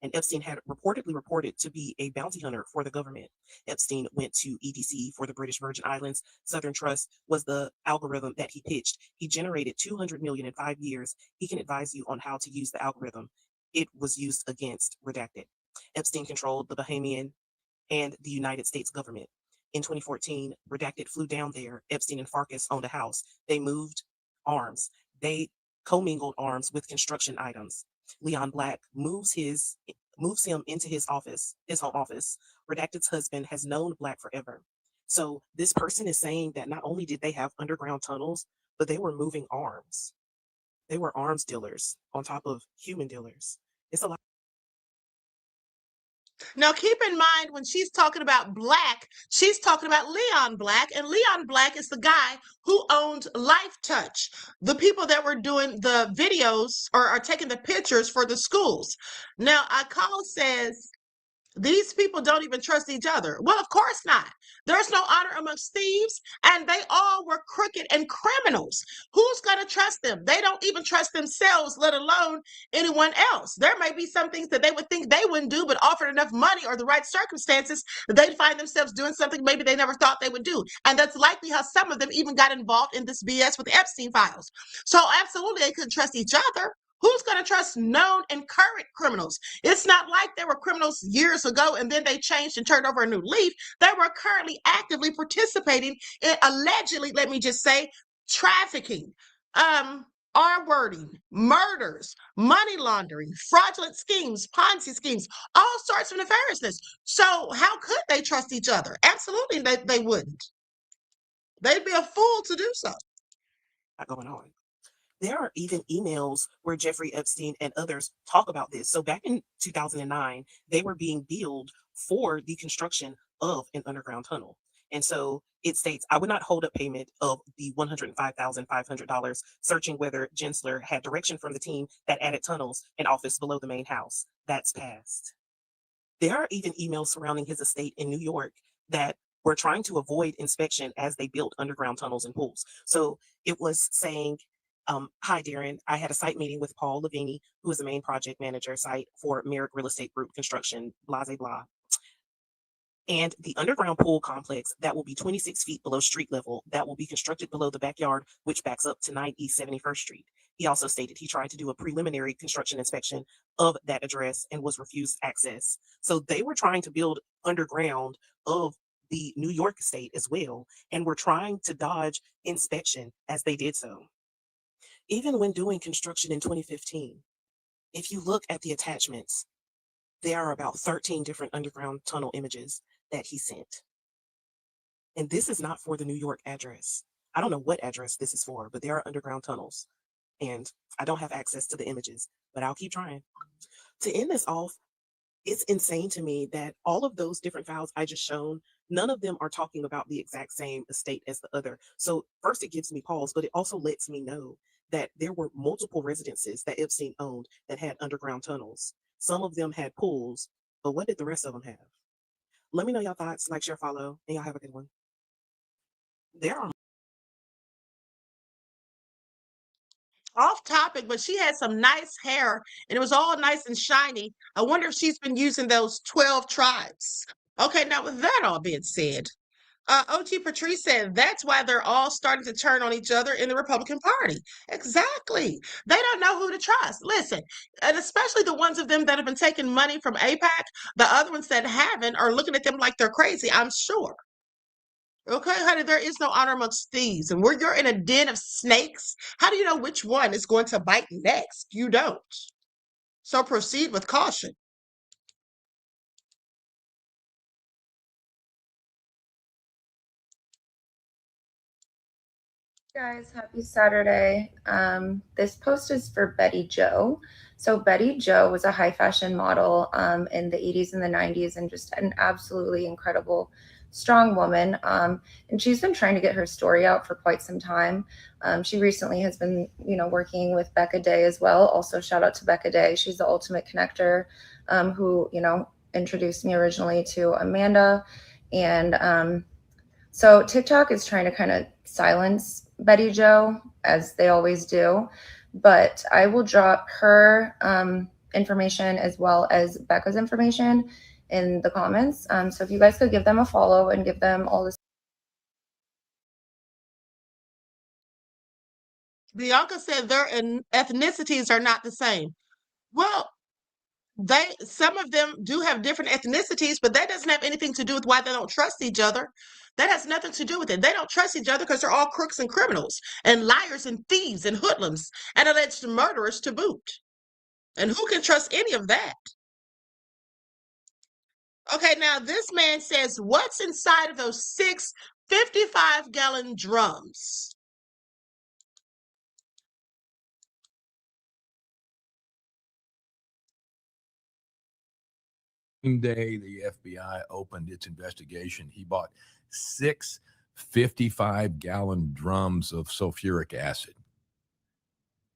S14: And Epstein had reportedly reported to be a bounty hunter for the government. Epstein went to EDC for the British Virgin Islands. Southern Trust was the algorithm that he pitched. He generated $200 million in 5 years. He can advise you on how to use the algorithm. It was used against Redacted. Epstein controlled the Bahamian and the United States government. In 2014, Redacted flew down there. Epstein and Farkas owned a house. They moved arms. They commingled arms with construction items. Leon Black moves him into his office, his home office. Redacted's husband has known Black forever. So this person is saying that not only did they have underground tunnels, but they were moving arms. They were arms dealers on top of human dealers. It's a lot.
S2: Now, keep in mind when she's talking about Black, she's talking about Leon Black, and Leon Black is the guy who owned Life Touch, the people that were doing the videos or are taking the pictures for the schools. Now, Akal says these people don't even trust each other. Well, of course not. There's no honor amongst thieves, and they all were crooked and criminals. Who's going to trust them? They don't even trust themselves, let alone anyone else. There may be some things that they would think they wouldn't do, but offered enough money or the right circumstances, they'd find themselves doing something maybe they never thought they would do. And that's likely how some of them even got involved in this BS with the Epstein files. So absolutely, they couldn't trust each other. Who's going to trust known and current criminals? It's not like they were criminals years ago and then they changed and turned over a new leaf. They were currently actively participating in, allegedly, let me just say, trafficking, R-wording, murders, money laundering, fraudulent schemes, Ponzi schemes, all sorts of nefariousness. So how could they trust each other? Absolutely, they wouldn't. They'd be a fool to do so.
S14: Going on. There are even emails where Jeffrey Epstein and others talk about this. So back in 2009, they were being billed for the construction of an underground tunnel. And so it states, I would not hold up payment of the $105,500, searching whether Gensler had direction from the team that added tunnels and office below the main house. That's passed. There are even emails surrounding his estate in New York that were trying to avoid inspection as they built underground tunnels and pools. So it was saying, hi, Darren. I had a site meeting with Paul Levini, who is the main project manager site for Merrick Real Estate Group Construction, blah, blah, blah. And the underground pool complex that will be 26 feet below street level, that will be constructed below the backyard, which backs up to 9 East 71st Street. He also stated he tried to do a preliminary construction inspection of that address and was refused access. So they were trying to build underground of the New York estate as well, and were trying to dodge inspection as they did so. Even when doing construction in 2015, if you look at the attachments, there are about 13 different underground tunnel images that he sent. And this is not for the New York address. I don't know what address this is for, but there are underground tunnels. And I don't have access to the images, but I'll keep trying. To end this off, it's insane to me that all of those different files I just shown, none of them are talking about the exact same estate as the other. So first it gives me pause, but it also lets me know that there were multiple residences that Epstein owned that had underground tunnels. Some of them had pools, but what did the rest of them have? Let me know your thoughts, like, share, follow, and y'all have a good one. There are
S2: off topic, but she had some nice hair and it was all nice and shiny. I wonder if she's been using those 12 tribes. Okay, now with that all being said, OG Patrice said that's why they're all starting to turn on each other in the Republican Party. Exactly. They don't know who to trust. Listen, and especially the ones of them that have been taking money from AIPAC, the other ones that haven't are looking at them like they're crazy, I'm sure. Okay, honey, there is no honor amongst thieves. And where you're in a den of snakes, how do you know which one is going to bite next? You don't. So proceed with caution.
S10: Guys, happy Saturday. This post is for Betty Jo. So Betty Jo was a high fashion model in the 80s and the 90s and just an absolutely incredible strong woman. And she's been trying to get her story out for quite some time. She recently has been, working with Becca Day as well. Also, shout out to Becca Day. She's the ultimate connector, who, introduced me originally to Amanda. And so TikTok is trying to kind of silence Betty Jo, as they always do. But I will drop her information as well as Becca's information in the comments. So if you guys could give them a follow and give them all this.
S2: Bianca said their ethnicities are not the same. Well, some of them do have different ethnicities, but that doesn't have anything to do with why they don't trust each other. That has nothing to do with it. They don't trust each other because they're all crooks and criminals and liars and thieves and hoodlums and alleged murderers to boot. And who can trust any of that? Okay, now this man says, what's inside of those 6 55-gallon drums?
S15: Day the FBI opened its investigation, he bought 6 55-gallon drums of sulfuric acid.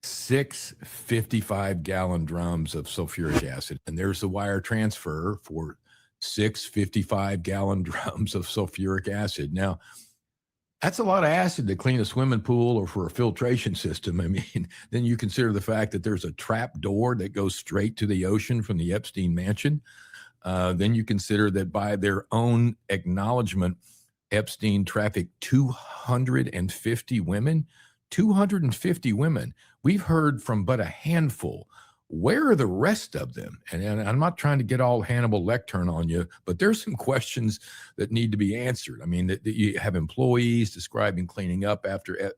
S15: 6 55-gallon drums of sulfuric acid. And there's the wire transfer for 6 55-gallon drums of sulfuric acid. Now, that's a lot of acid to clean a swimming pool or for a filtration system. I mean, then you consider the fact that there's a trap door that goes straight to the ocean from the Epstein mansion. Then you consider that by their own acknowledgement, Epstein trafficked 250 women. 250 women. We've heard from but a handful. Where are the rest of them? And I'm not trying to get all Hannibal Lecter on you, but there's some questions that need to be answered. I mean, that you have employees describing cleaning up after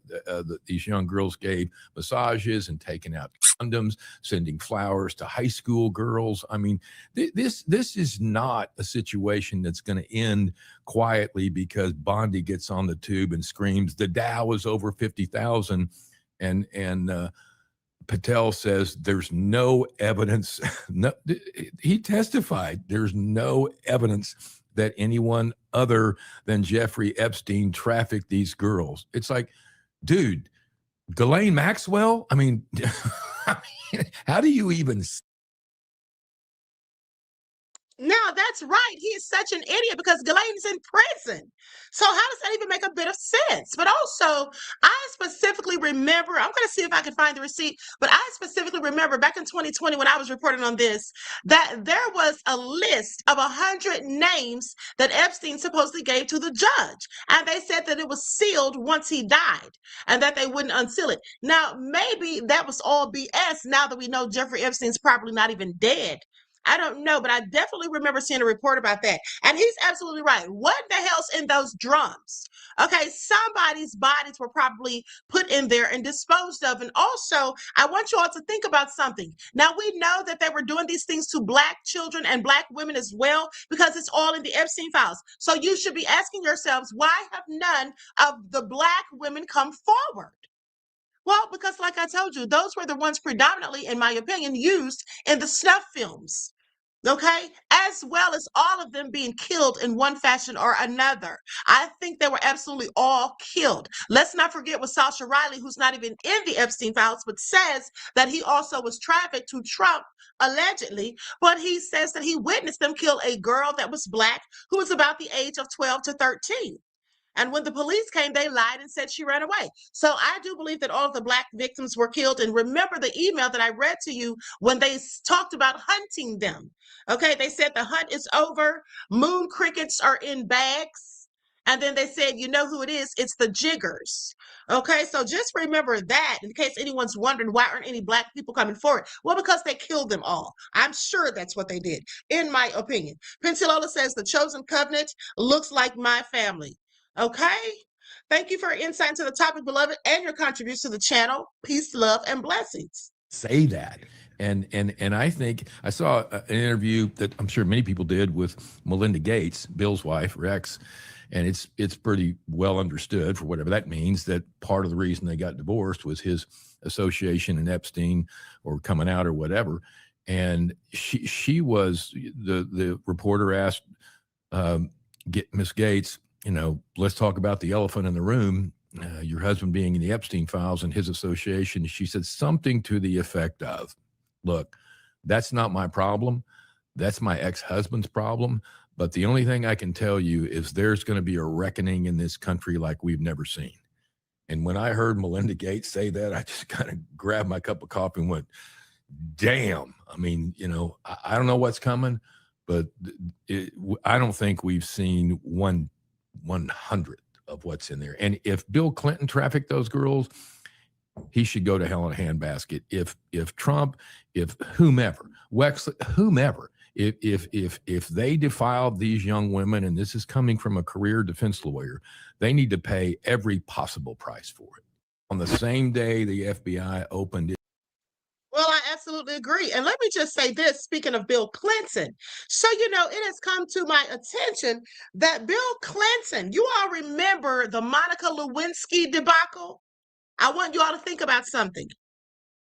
S15: these young girls gave massages and taking out condoms, sending flowers to high school girls. I mean, this is not a situation that's going to end quietly because Bondi gets on the tube and screams, the Dow is over 50,000. And Patel says there's no evidence. No, he testified there's no evidence that anyone other than Jeffrey Epstein trafficked these girls. It's like, dude, Ghislaine Maxwell? I mean, how do you even...
S2: Now, that's right. He is such an idiot because Ghislaine's in prison. So how does that even make a bit of sense? But also, I specifically remember, I'm going to see if I can find the receipt, but I specifically remember back in 2020 when I was reporting on this, that there was a list of 100 names that Epstein supposedly gave to the judge. And they said that it was sealed once he died and that they wouldn't unseal it. Now, maybe that was all BS now that we know Jeffrey Epstein's probably not even dead. I don't know, but I definitely remember seeing a report about that. And he's absolutely right. What the hell's in those drums? Okay, somebody's bodies were probably put in there and disposed of. And also, I want you all to think about something. Now, we know that they were doing these things to Black children and Black women as well, because it's all in the Epstein files. So you should be asking yourselves, why have none of the Black women come forward? Well, because like I told you, those were the ones predominantly, in my opinion, used in the snuff films. Okay, as well as all of them being killed in one fashion or another. I think they were absolutely all killed. Let's not forget with Sasha Riley, who's not even in the Epstein files, but says that he also was trafficked to Trump, allegedly. But he says that he witnessed them kill a girl that was Black who was about the age of 12 to 13. And when the police came, they lied and said she ran away. So I do believe that all of the Black victims were killed. And remember the email that I read to you when they talked about hunting them. Okay, they said the hunt is over. Moon crickets are in bags. And then they said, you know who it is? It's the jiggers. Okay, so just remember that in case anyone's wondering why aren't any Black people coming forward. Well, because they killed them all. I'm sure that's what they did, in my opinion. Pensilola says the chosen covenant looks like my family. Okay, thank you for your insight into the topic, beloved, and your contribution to the channel. Peace, love, and blessings.
S15: Say that. And I think I saw an interview that I'm sure many people did with Melinda Gates, Bill's wife, Rex, and it's pretty well understood, for whatever that means, that part of the reason they got divorced was his association in Epstein or coming out or whatever. And she was, the reporter asked Miss Gates, let's talk about the elephant in the room. Your husband being in the Epstein files and his association. She said something to the effect of, look, that's not my problem. That's my ex-husband's problem. But the only thing I can tell you is there's going to be a reckoning in this country like we've never seen. And when I heard Melinda Gates say that, I just kind of grabbed my cup of coffee and went, damn. I mean, I don't know what's coming, but I don't think we've seen 1/100th of what's in there. And if Bill Clinton trafficked those girls, he should go to hell in a handbasket. If Trump, if whomever, Wexley, whomever, if they defiled these young women, and this is coming from a career defense lawyer, they need to pay every possible price for it. On the same day the FBI opened it.
S2: Well, I absolutely agree. And let me just say this, speaking of Bill Clinton. So, it has come to my attention that Bill Clinton, you all remember the Monica Lewinsky debacle? I want you all to think about something.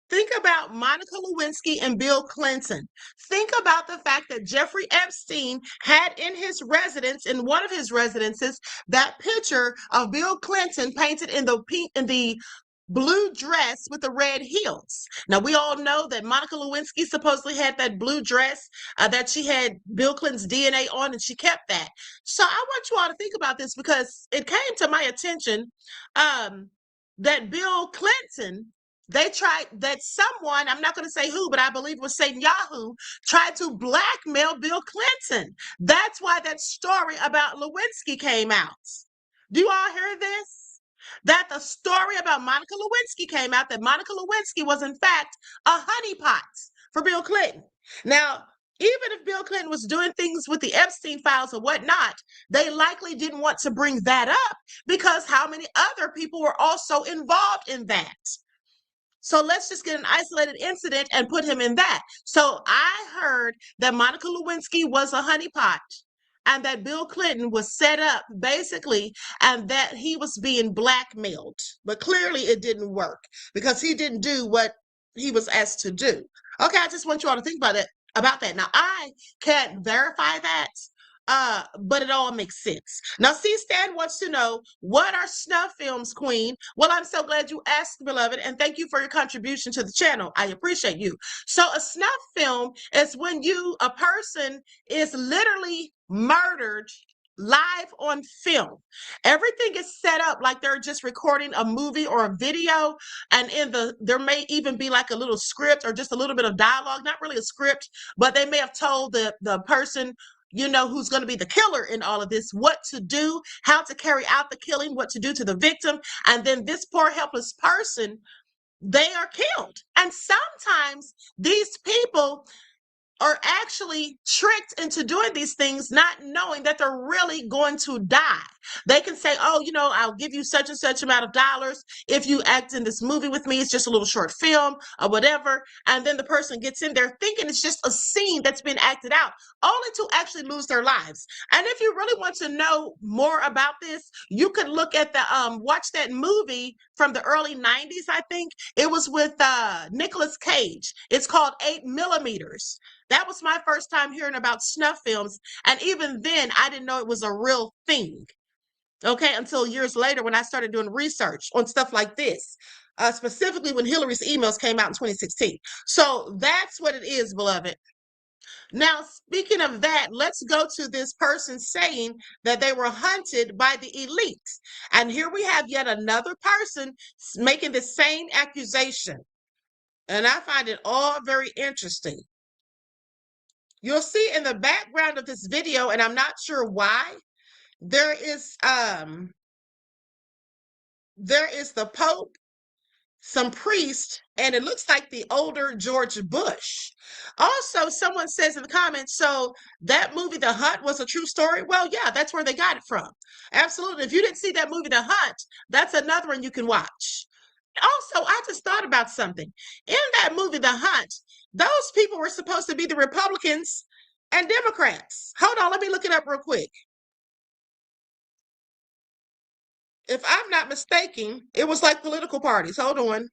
S2: Think about Monica Lewinsky and Bill Clinton. Think about the fact that Jeffrey Epstein had in his residence, in one of his residences, that picture of Bill Clinton painted in the blue dress with the red heels. Now, we all know that Monica Lewinsky supposedly had that blue dress that she had Bill Clinton's DNA on, and she kept that. So I want you all to think about this because it came to my attention that Bill Clinton, they tried that someone, I'm not going to say who, but I believe it was Satan Yahoo, tried to blackmail Bill Clinton. That's why that story about Lewinsky came out. Do you all hear this? That the story about Monica Lewinsky came out, that Monica Lewinsky was in fact a honeypot for Bill Clinton. Now, even if Bill Clinton was doing things with the Epstein files or whatnot, they likely didn't want to bring that up because how many other people were also involved in that? So let's just get an isolated incident and put him in that. So I heard that Monica Lewinsky was a honeypot and that Bill Clinton was set up basically and that he was being blackmailed. But clearly it didn't work because he didn't do what he was asked to do. Okay, I just want you all to think about that. Now, I can't verify that, but it all makes sense. Now, C-Stan wants to know, what are snuff films, Queen? Well, I'm so glad you asked, beloved, and thank you for your contribution to the channel. I appreciate you. So a snuff film is when a person is literally murdered live on film. Everything is set up like they're just recording a movie or a video, and there may even be like a little script or just a little bit of dialogue, not really a script, but they may have told the person who's going to be the killer in all of this, what to do, how to carry out the killing, what to do to the victim. And then this poor helpless person, they are killed. And sometimes these people are actually tricked into doing these things, not knowing that they're really going to die. They can say, oh, I'll give you such and such amount of dollars if you act in this movie with me. It's just a little short film or whatever. And then the person gets in there thinking it's just a scene that's been acted out, only to actually lose their lives. And if you really want to know more about this, you can look at watch that movie from the early 90s, I think. It was with Nicolas Cage. It's called 8mm. That was my first time hearing about snuff films. And even then, I didn't know it was a real thing. Okay, until years later when I started doing research on stuff like this, specifically when Hillary's emails came out in 2016. So that's what it is, beloved. Now, speaking of that, let's go to this person saying that they were hunted by the elite. And here we have yet another person making the same accusation. And I find it all very interesting. You'll see in the background of this video, and I'm not sure why, there is the Pope, some priest, and it looks like the older George Bush. Also, someone says in the comments, so that movie, The Hunt, was a true story? Well, yeah, that's where they got it from. Absolutely. If you didn't see that movie, The Hunt, that's another one you can watch. Also, I just thought about something. In that movie, The Hunt, those people were supposed to be the Republicans and Democrats. Hold on, let me look it up real quick. If I'm not mistaken, it was like political parties. Hold on.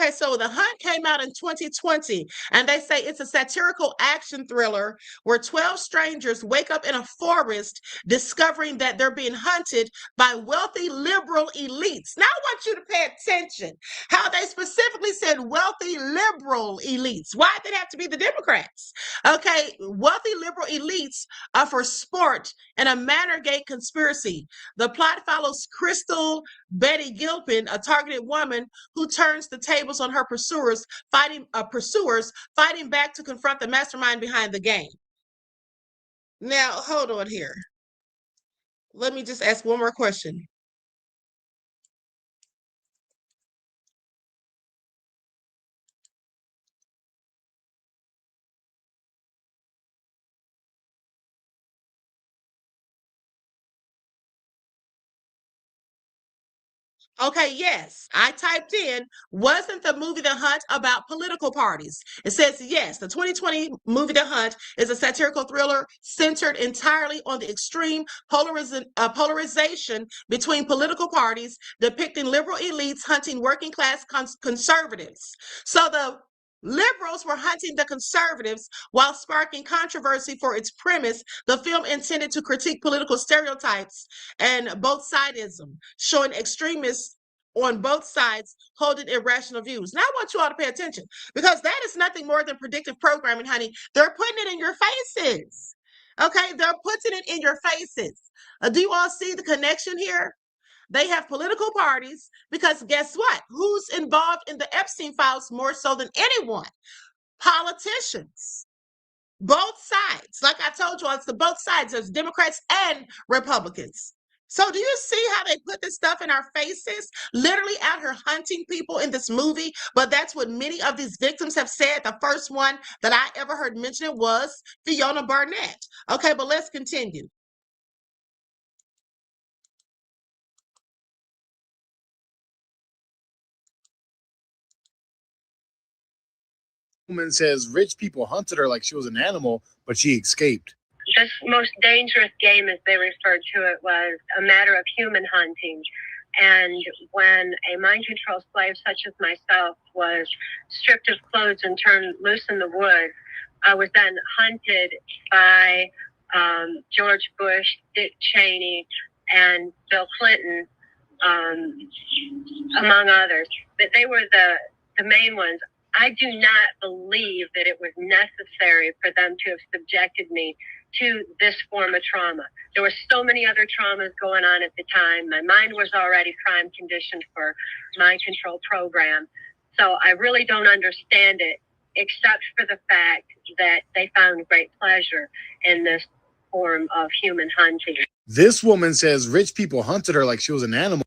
S2: Okay, so The Hunt came out in 2020, and they say it's a satirical action thriller where 12 strangers wake up in a forest discovering that they're being hunted by wealthy liberal elites. Now, I want you to pay attention how they specifically said wealthy liberal elites. Why did it have to be the Democrats? Okay, wealthy liberal elites are for sport and a Manorgate conspiracy. The plot follows Crystal Betty Gilpin, a targeted woman who turns the tables on her pursuers fighting back to confront the mastermind behind the game. Now, hold on here. Let me just ask one more question. Okay, yes, I typed in, wasn't the movie The Hunt about political parties? It says yes, the 2020 movie The Hunt is a satirical thriller centered entirely on the extreme polarization between political parties, depicting liberal elites hunting working class conservatives. So the liberals were hunting the conservatives while sparking controversy for its premise. The film intended to critique political stereotypes and both sidism, showing extremists on both sides holding irrational views. Now I want you all to pay attention because that is nothing more than predictive programming, honey. They're putting it in your faces. Okay, they're putting it in your faces. Do you all see the connection here? They have political parties because guess what? Who's involved in the Epstein files more so than anyone? Politicians. Both sides. Like I told you, it's the both sides. There's Democrats and Republicans. So do you see how they put this stuff in our faces? Literally out here hunting people in this movie. But that's what many of these victims have said. The first one that I ever heard mention it was Fiona Barnett. Okay, but let's continue.
S16: Woman says rich people hunted her like she was an animal, but she escaped.
S17: This most dangerous game, as they referred to it, was a matter of human hunting. And when a mind control slave such as myself was stripped of clothes and turned loose in the woods, I was then hunted by George Bush, Dick Cheney, and Bill Clinton, among others. But they were the main ones. I do not believe that it was necessary for them to have subjected me to this form of trauma. There were so many other traumas going on at the time. My mind was already prime conditioned for mind control program. So I really don't understand it, except for the fact that they found great pleasure in this form of human hunting.
S16: This woman says rich people hunted her like she was an animal.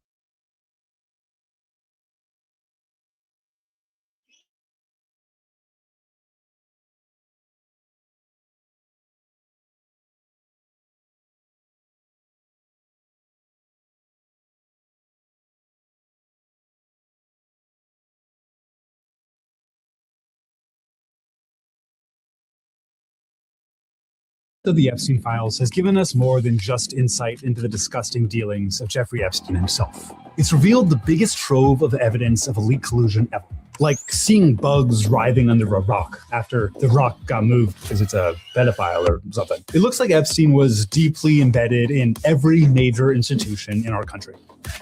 S18: of the Epstein files has given us more than just insight into the disgusting dealings of Jeffrey Epstein himself. It's revealed the biggest trove of evidence of elite collusion ever. Like seeing bugs writhing under a rock after the rock got moved because it's a pedophile or something. It looks like Epstein was deeply embedded in every major institution in our country.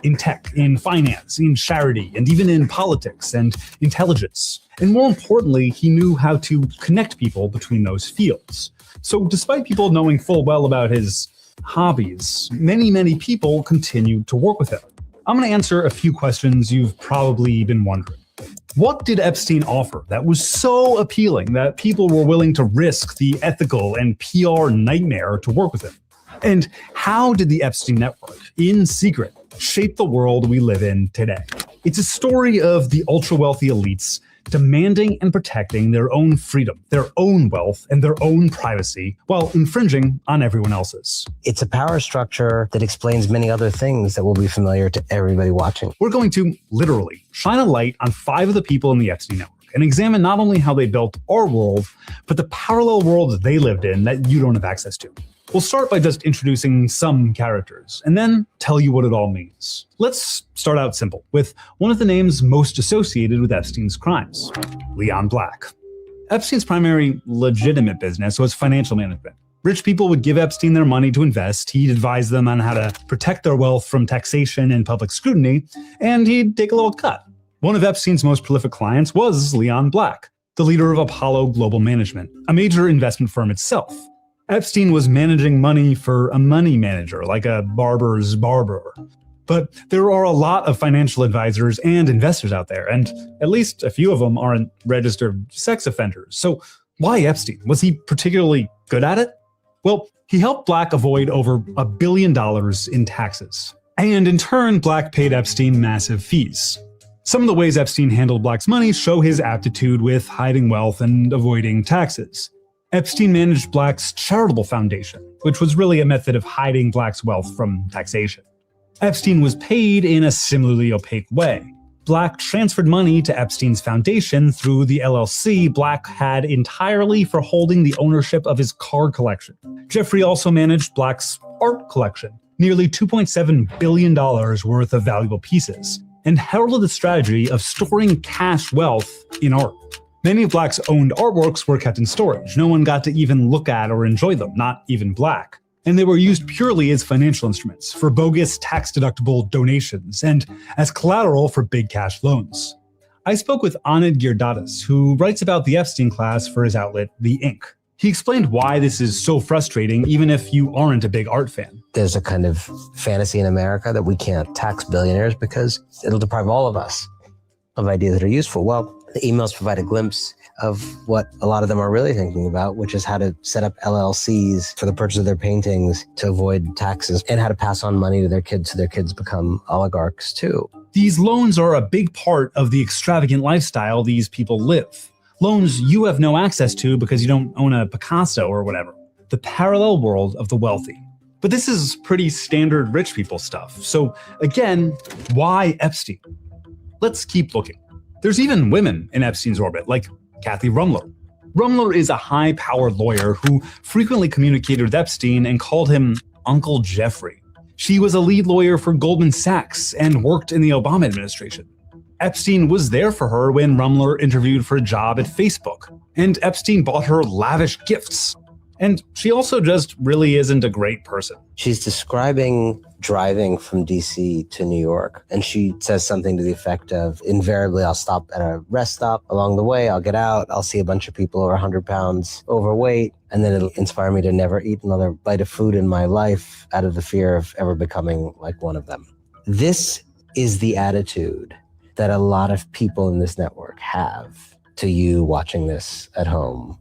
S18: In tech, in finance, in charity, and even in politics and intelligence. And more importantly, he knew how to connect people between those fields. So despite people knowing full well about his hobbies, many people continued to work with him. I'm going to answer a few questions you've probably been wondering. What did Epstein offer that was so appealing that people were willing to risk the ethical and PR nightmare to work with him? And how did the Epstein network, in secret, shape the world we live in today? It's a story of the ultra-wealthy elites demanding and protecting their own freedom, their own wealth, and their own privacy while infringing on everyone else's.
S19: It's a power structure that explains many other things that will be familiar to everybody watching.
S18: We're going to literally shine a light on 5 of the people in the Epstein network and examine not only how they built our world, but the parallel worlds they lived in that you don't have access to. We'll start by just introducing some characters, and then tell you what it all means. Let's start out simple, with one of the names most associated with Epstein's crimes, Leon Black. Epstein's primary legitimate business was financial management. Rich people would give Epstein their money to invest, he'd advise them on how to protect their wealth from taxation and public scrutiny, and he'd take a little cut. One of Epstein's most prolific clients was Leon Black, the leader of Apollo Global Management, a major investment firm itself. Epstein was managing money for a money manager, like a barber's barber. But there are a lot of financial advisors and investors out there, and at least a few of them aren't registered sex offenders. So why Epstein? Was he particularly good at it? Well, he helped Black avoid over $1 billion in taxes. And in turn, Black paid Epstein massive fees. Some of the ways Epstein handled Black's money show his aptitude with hiding wealth and avoiding taxes. Epstein managed Black's charitable foundation, which was really a method of hiding Black's wealth from taxation. Epstein was paid in a similarly opaque way. Black transferred money to Epstein's foundation through the LLC Black had entirely for holding the ownership of his car collection. Jeffrey also managed Black's art collection, nearly $2.7 billion worth of valuable pieces, and heralded the strategy of storing cash wealth in art. Many of Black's owned artworks were kept in storage. No one got to even look at or enjoy them, not even Black. And they were used purely as financial instruments for bogus tax-deductible donations and as collateral for big cash loans. I spoke with Anand Giridharadas, who writes about the Epstein class for his outlet, The Ink. He explained why this is so frustrating, even if you aren't a big art fan.
S19: There's a kind of fantasy in America that we can't tax billionaires because it'll deprive all of us of ideas that are useful. Well, the emails provide a glimpse of what a lot of them are really thinking about, which is how to set up LLCs for the purchase of their paintings to avoid taxes, and how to pass on money to their kids so their kids become oligarchs too.
S18: These loans are a big part of the extravagant lifestyle these people live. Loans you have no access to because you don't own a Picasso or whatever. The parallel world of the wealthy. But this is pretty standard rich people stuff. So again, why Epstein? Let's keep looking. There's even women in Epstein's orbit, like Kathy Rumler. Rumler is a high-powered lawyer who frequently communicated with Epstein and called him Uncle Jeffrey. She was a lead lawyer for Goldman Sachs and worked in the Obama administration. Epstein was there for her when Rumler interviewed for a job at Facebook, and Epstein bought her lavish gifts. And she also just really isn't a great person.
S19: She's describing driving from DC to New York, and she says something to the effect of, invariably I'll stop at a rest stop along the way, I'll get out, I'll see a bunch of people over 100 pounds overweight, and then it'll inspire me to never eat another bite of food in my life out of the fear of ever becoming like one of them. This is the attitude that a lot of people in this network have to you watching this at home,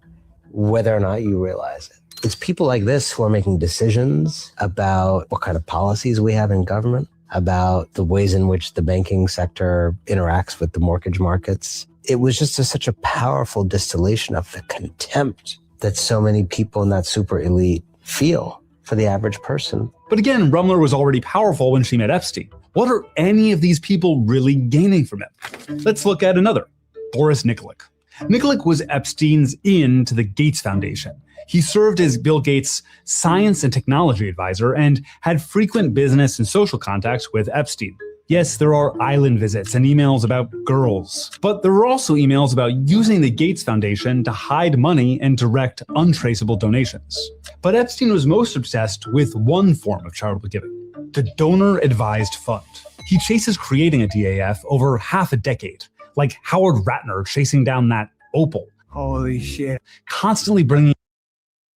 S19: whether or not you realize it. It's people like this who are making decisions about what kind of policies we have in government, about the ways in which the banking sector interacts with the mortgage markets. It was just such a powerful distillation of the contempt that so many people in that super elite feel for the average person.
S18: But again, Rumler was already powerful when she met Epstein. What are any of these people really gaining from it? Let's look at another, Boris Nikolic. Nikolic was Epstein's in to the Gates Foundation. He served as Bill Gates' science and technology advisor and had frequent business and social contacts with Epstein. Yes, there are island visits and emails about girls, but there were also emails about using the Gates Foundation to hide money and direct untraceable donations. But Epstein was most obsessed with one form of charitable giving, the donor-advised fund. He chases creating a DAF over half a decade, like Howard Ratner chasing down that opal.
S20: Holy shit.
S18: Constantly bringing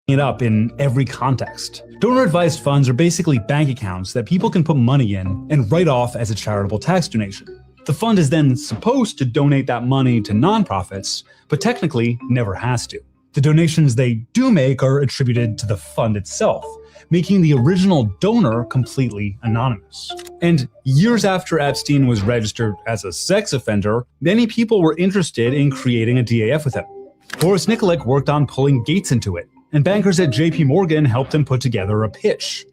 S18: it up in every context. Donor-advised funds are basically bank accounts that people can put money in and write off as a charitable tax donation. The fund is then supposed to donate that money to nonprofits, but technically never has to. The donations they do make are attributed to the fund itself, making the original donor completely anonymous. And years after Epstein was registered as a sex offender, many people were interested in creating a DAF with him. Boris Nikolic worked on pulling Gates into it, and bankers at JP Morgan helped him put together a pitch.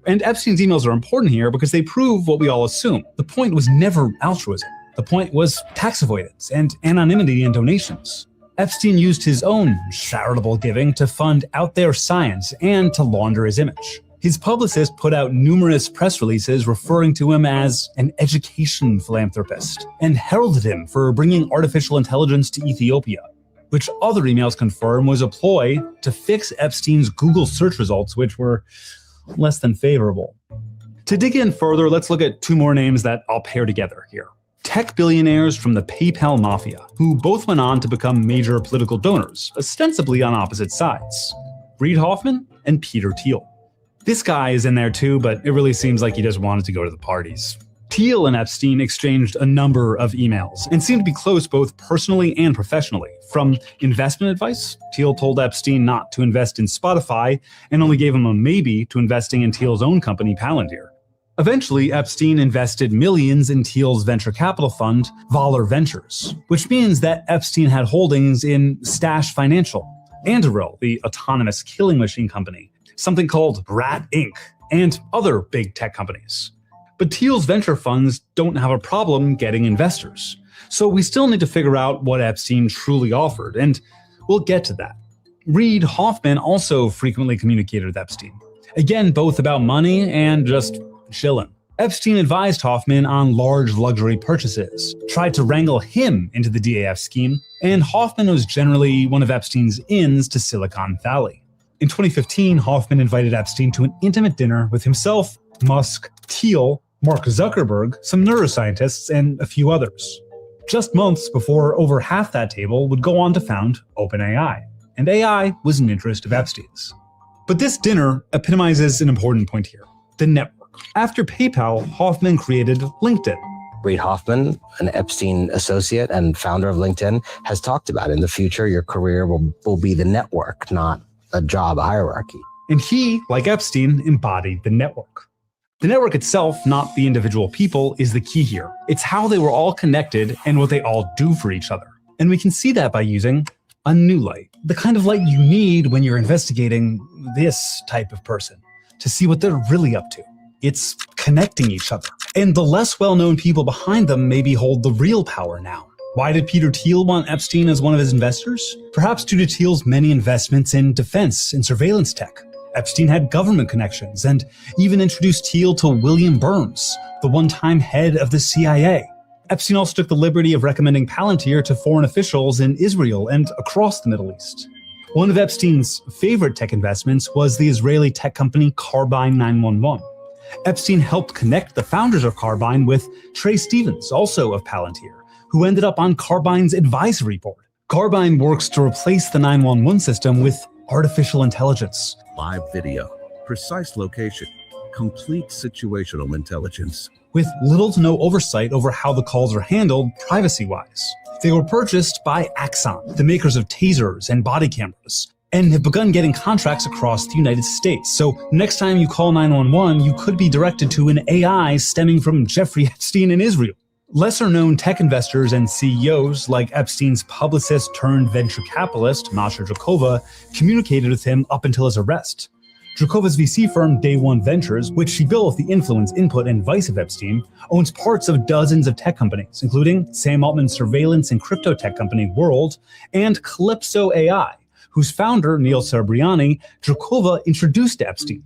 S18: And Epstein's emails are important here because they prove what we all assume. The point was never altruism. The point was tax avoidance and anonymity in donations. Epstein used his own charitable giving to fund out there science and to launder his image. His publicist put out numerous press releases referring to him as an education philanthropist and heralded him for bringing artificial intelligence to Ethiopia, which other emails confirm was a ploy to fix Epstein's Google search results, which were less than favorable. To dig in further, let's look at two more names that I'll pair together here. Tech billionaires from the PayPal mafia, who both went on to become major political donors, ostensibly on opposite sides. Reid Hoffman and Peter Thiel. This guy is in there too, but it really seems like he just wanted to go to the parties. Thiel and Epstein exchanged a number of emails and seemed to be close both personally and professionally. From investment advice, Thiel told Epstein not to invest in Spotify and only gave him a maybe to investing in Thiel's own company, Palantir. Eventually, Epstein invested millions in Thiel's venture capital fund, Valar Ventures, which means that Epstein had holdings in Stash Financial, Anduril, the autonomous killing machine company, something called Rat Inc., and other big tech companies. But Thiel's venture funds don't have a problem getting investors. So we still need to figure out what Epstein truly offered, and we'll get to that. Reid Hoffman also frequently communicated with Epstein. Again, both about money and just chillin'. Epstein advised Hoffman on large luxury purchases, tried to wrangle him into the DAF scheme, and Hoffman was generally one of Epstein's ins to Silicon Valley. In 2015, Hoffman invited Epstein to an intimate dinner with himself, Musk, Thiel, Mark Zuckerberg, some neuroscientists, and a few others. Just months before over half that table would go on to found OpenAI, and AI was an interest of Epstein's. But this dinner epitomizes an important point here: the network. After PayPal, Hoffman created LinkedIn.
S19: Reid Hoffman, an Epstein associate and founder of LinkedIn, has talked about in the future your career will be the network, not a job hierarchy.
S18: And he, like Epstein, embodied the network. The network itself, not the individual people, is the key here. It's how they were all connected and what they all do for each other. And we can see that by using a new light, the kind of light you need when you're investigating this type of person, to see what they're really up to. It's connecting each other. And the less well-known people behind them maybe hold the real power now. Why did Peter Thiel want Epstein as one of his investors? Perhaps due to Thiel's many investments in defense and surveillance tech. Epstein had government connections and even introduced Thiel to William Burns, the one-time head of the CIA. Epstein also took the liberty of recommending Palantir to foreign officials in Israel and across the Middle East. One of Epstein's favorite tech investments was the Israeli tech company Carbine 911. Epstein helped connect the founders of Carbine with Trey Stevens, also of Palantir, who ended up on Carbine's advisory board. Carbine works to replace the 911 system with artificial intelligence.
S20: Live video, precise location, complete situational intelligence.
S18: With little to no oversight over how the calls are handled privacy-wise. They were purchased by Axon, the makers of tasers and body cameras, and have begun getting contracts across the United States. So next time you call 911, you could be directed to an AI stemming from Jeffrey Epstein in Israel. Lesser-known tech investors and CEOs like Epstein's publicist turned venture capitalist, Masha Drakova, communicated with him up until his arrest. Drakova's VC firm, Day One Ventures, which she built with the influence, input, and advice of Epstein, owns parts of dozens of tech companies, including Sam Altman's surveillance and crypto tech company, World, and Calypso AI, whose founder, Neil Cerebriani, Drakova introduced to Epstein.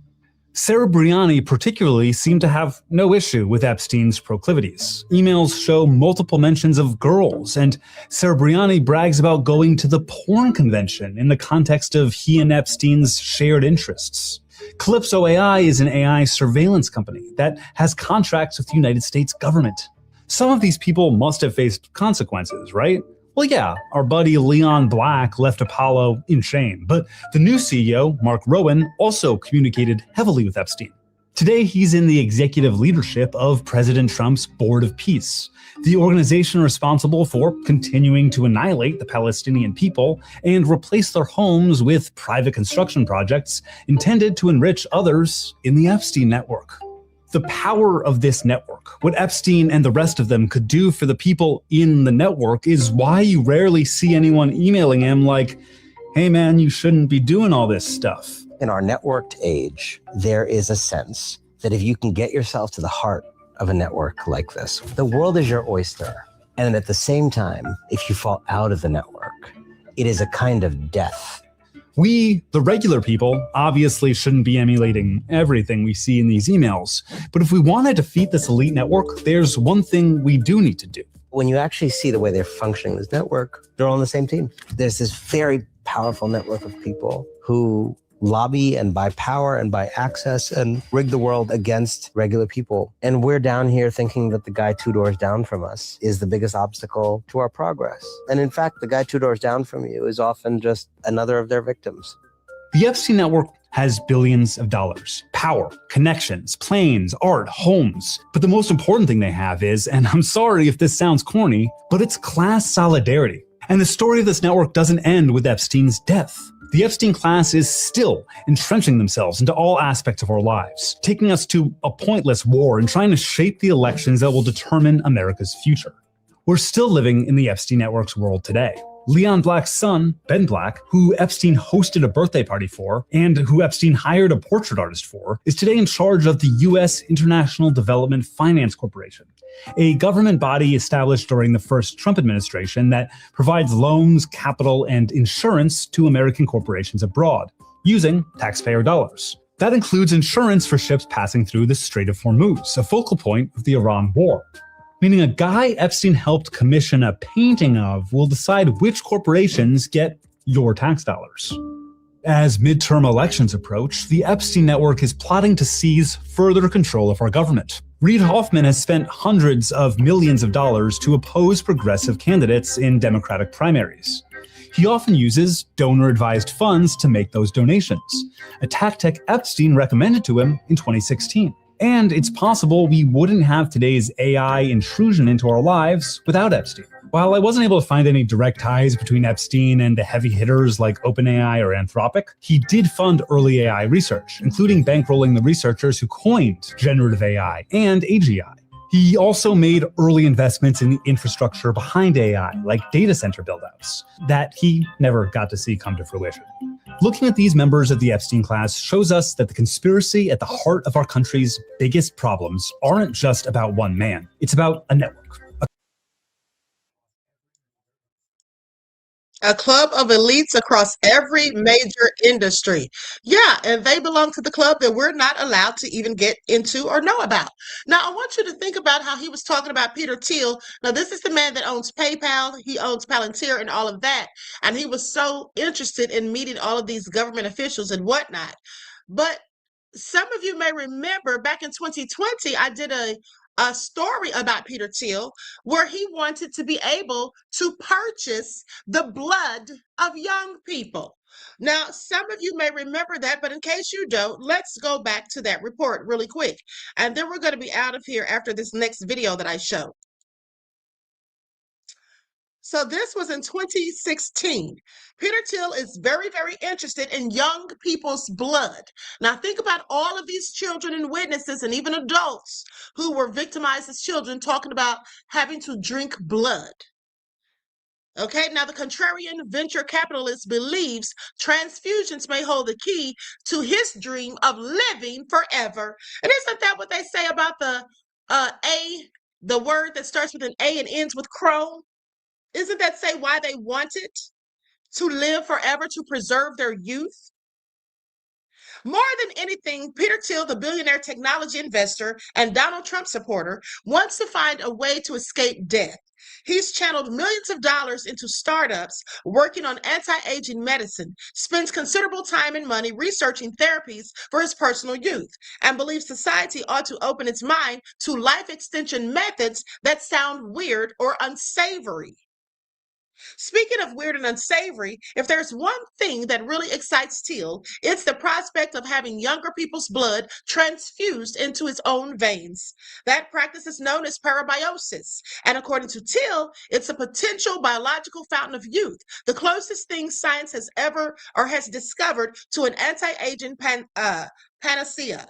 S18: Cerebriani particularly seemed to have no issue with Epstein's proclivities. Emails show multiple mentions of girls, and Cerebriani brags about going to the porn convention in the context of he and Epstein's shared interests. Calypso AI is an AI surveillance company that has contracts with the United States government. Some of these people must have faced consequences, right? Well, yeah, our buddy Leon Black left Apollo in shame, but the new CEO, Mark Rowan, also communicated heavily with Epstein. Today, he's in the executive leadership of President Trump's Board of Peace, the organization responsible for continuing to annihilate the Palestinian people and replace their homes with private construction projects intended to enrich others in the Epstein network. The power of this network, what Epstein and the rest of them could do for the people in the network, is why you rarely see anyone emailing him like, hey man, you shouldn't be doing all this stuff.
S19: In our networked age, there is a sense that if you can get yourself to the heart of a network like this, the world is your oyster. And at the same time, if you fall out of the network, it is a kind of death.
S18: We, the regular people, obviously shouldn't be emulating everything we see in these emails. But if we want to defeat this elite network, there's one thing we do need to do.
S19: When you actually see the way they're functioning in this network, they're all on the same team. There's this very powerful network of people who lobby and buy power and buy access and rig the world against regular people. And we're down here thinking that the guy 2 doors down from us is the biggest obstacle to our progress. And in fact, the guy 2 doors down from you is often just another of their victims.
S18: The Epstein network has billions of dollars, power, connections, planes, art, homes. But the most important thing they have is, and I'm sorry if this sounds corny, but it's class solidarity. And the story of this network doesn't end with Epstein's death. The Epstein class is still entrenching themselves into all aspects of our lives, taking us to a pointless war and trying to shape the elections that will determine America's future. We're still living in the Epstein network's world today. Leon Black's son, Ben Black, who Epstein hosted a birthday party for, and who Epstein hired a portrait artist for, is today in charge of the U.S. International Development Finance Corporation, a government body established during the first Trump administration that provides loans, capital, and insurance to American corporations abroad, using taxpayer dollars. That includes insurance for ships passing through the Strait of Hormuz, a focal point of the Iran war. Meaning a guy Epstein helped commission a painting of will decide which corporations get your tax dollars. As midterm elections approach, the Epstein network is plotting to seize further control of our government. Reid Hoffman has spent hundreds of millions of dollars to oppose progressive candidates in Democratic primaries. He often uses donor-advised funds to make those donations, a tactic Epstein recommended to him in 2016. And it's possible we wouldn't have today's AI intrusion into our lives without Epstein. While I wasn't able to find any direct ties between Epstein and the heavy hitters like OpenAI or Anthropic, he did fund early AI research, including bankrolling the researchers who coined generative AI and AGI. He also made early investments in the infrastructure behind AI, like data center buildouts, that he never got to see come to fruition. Looking at these members of the Epstein class shows us that the conspiracy at the heart of our country's biggest problems aren't just about one man. It's about a network.
S2: A club of elites across every major industry. Yeah, and they belong to the club that we're not allowed to even get into or know about. Now, I want you to think about how he was talking about Peter Thiel. Now, this is the man that owns PayPal. He owns Palantir and all of that. And he was so interested in meeting all of these government officials and whatnot. But some of you may remember back in 2020, I did a story about Peter Thiel where he wanted to be able to purchase the blood of young people. Now, some of you may remember that, but in case you don't, let's go back to that report really quick. And then we're going to be out of here after this next video that I show. So this was in 2016. Peter Thiel is very, very interested in young people's blood. Now think about all of these children and witnesses and even adults who were victimized as children talking about having to drink blood. Okay, now the contrarian venture capitalist believes transfusions may hold the key to his dream of living forever. And isn't that what they say about the word that starts with an A and ends with crow? Isn't that say why they wanted to live forever, to preserve their youth? More than anything, Peter Thiel, the billionaire technology investor and Donald Trump supporter, wants to find a way to escape death. He's channeled millions of dollars into startups working on anti-aging medicine, spends considerable time and money researching therapies for his personal youth, and believes society ought to open its mind to life extension methods that sound weird or unsavory. Speaking of weird and unsavory, if there's one thing that really excites Thiel, it's the prospect of having younger people's blood transfused into his own veins. That practice is known as parabiosis, and according to Thiel, it's a potential biological fountain of youth, the closest thing science has ever or has discovered to an anti-aging panacea.